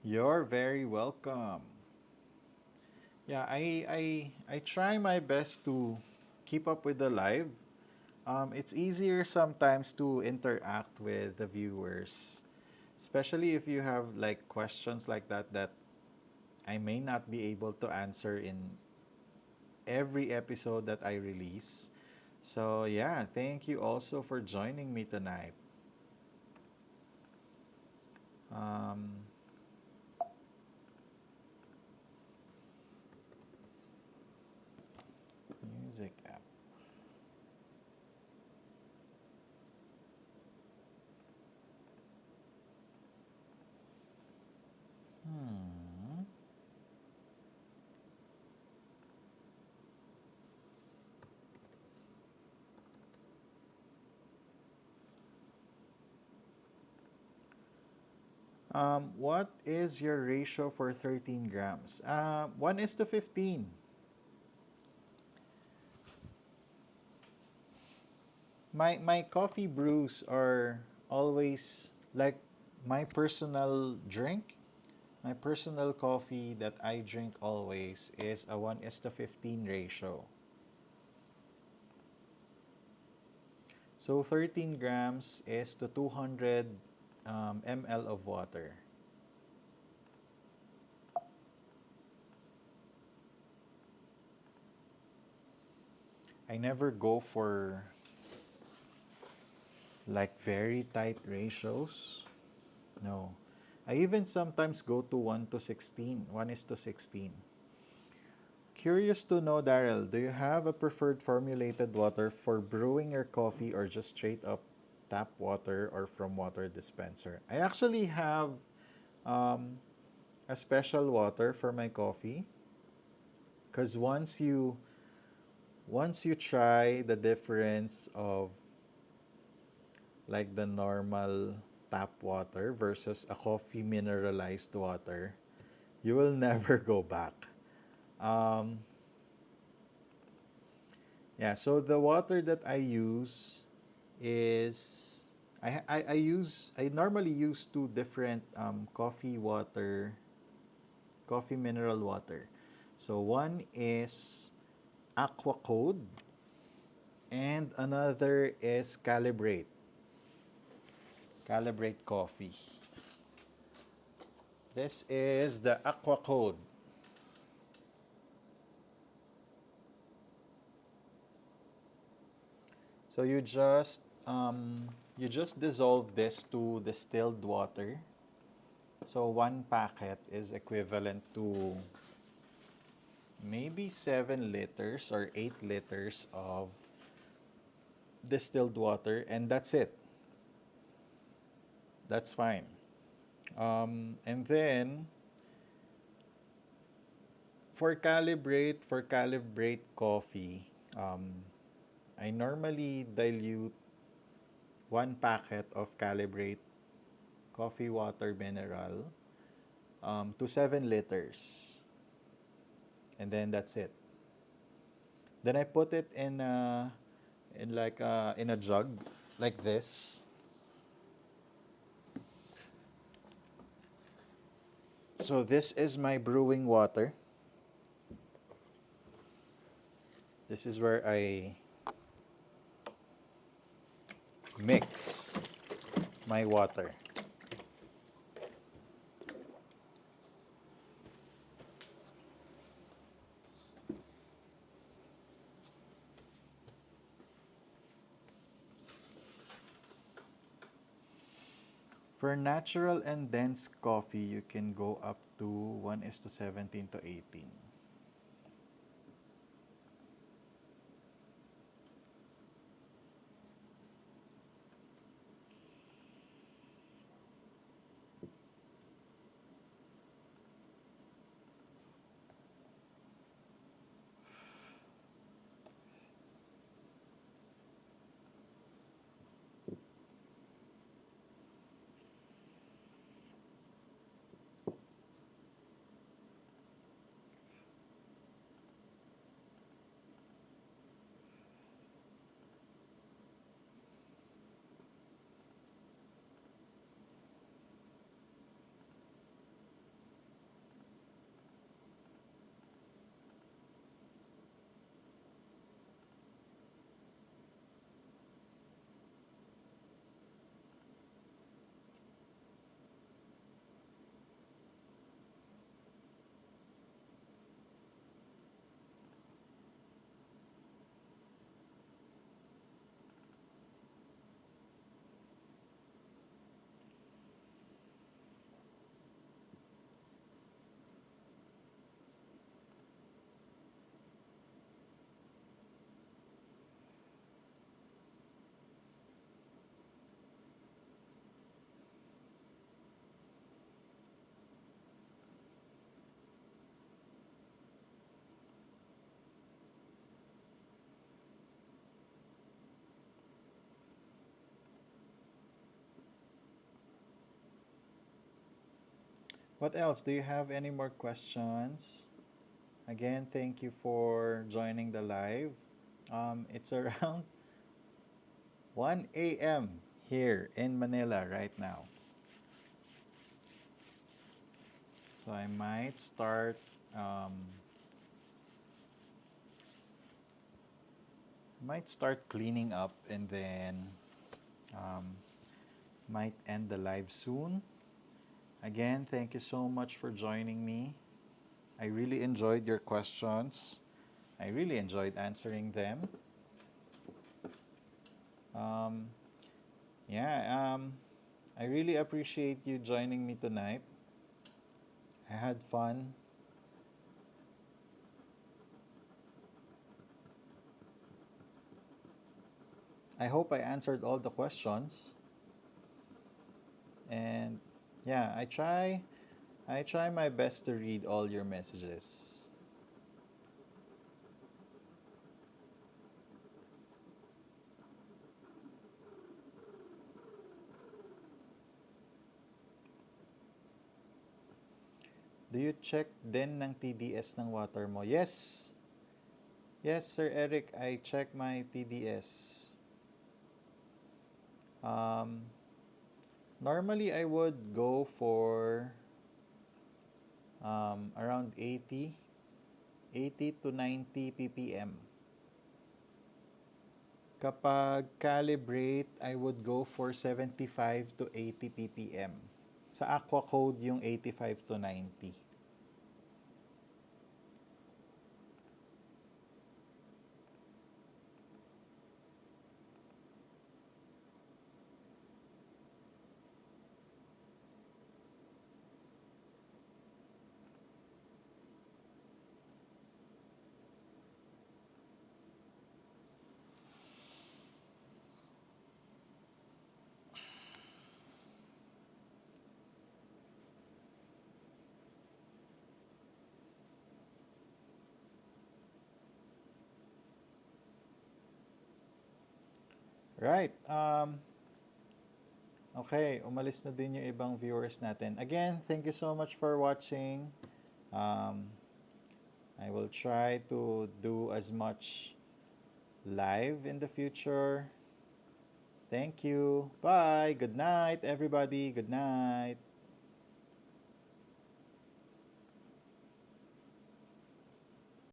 You're very welcome. Yeah, I try my best to keep up with the live. It's easier sometimes to interact with the viewers, especially if you have like questions like that I may not be able to answer in every episode that I release. So yeah, thank you also for joining me tonight. Um, music app. Hmm. What is your ratio for 13 grams? 1 is to 15. My coffee brews are always like my personal drink. My personal coffee that I drink always is a 1 is to 15 ratio. So 13 grams is to 200 ml of water. I never go for like very tight ratios. No. I even sometimes go to 1 to 16. 1 is to 16. Curious to know, Daryl, do you have a preferred formulated water for brewing your coffee or just straight up tap water or from water dispenser? I actually have um, a special water for my coffee because once you try the difference of like the normal tap water versus a coffee mineralized water, you will never go back. Um, yeah, so the water that I use is I normally use two different coffee mineral water. So one is Aqua Code and another is Calibrate Coffee. This is the Aqua Code. So you just dissolve this to distilled water. So one packet is equivalent to maybe 7 liters or 8 liters of distilled water, and that's it. That's fine. And then for calibrate coffee, I normally dilute 1 packet of calibrate coffee water mineral to 7 liters, and then that's it. Then I put it in a jug like this. So this is my brewing water. This is where I mix my water. For natural and dense coffee, you can go up to 1 is to 17 to 18. What else? Do you have any more questions? Again, thank you for joining the live. It's around 1 a.m. here in Manila right now. So I might start cleaning up, and then um, might end the live soon. Again, thank you so much for joining me. I really enjoyed your questions. I really enjoyed answering them. Um, yeah, I really appreciate you joining me tonight. I had fun. I hope I answered all the questions. And yeah, I try my best to read all your messages. Do you check din ng TDS ng water mo? Yes. Yes, Sir Eric, I check my TDS. Um, Normally, I would go for around 80 to 90 ppm. Kapag calibrate, I would go for 75 to 80 ppm. Sa aqua code, yung 85 to 90. Right. Okay, umalis na din yung ibang viewers natin. Again, thank you so much for watching. Um, I will try to do as much live in the future. Thank you. Bye. Good night, everybody. Good night.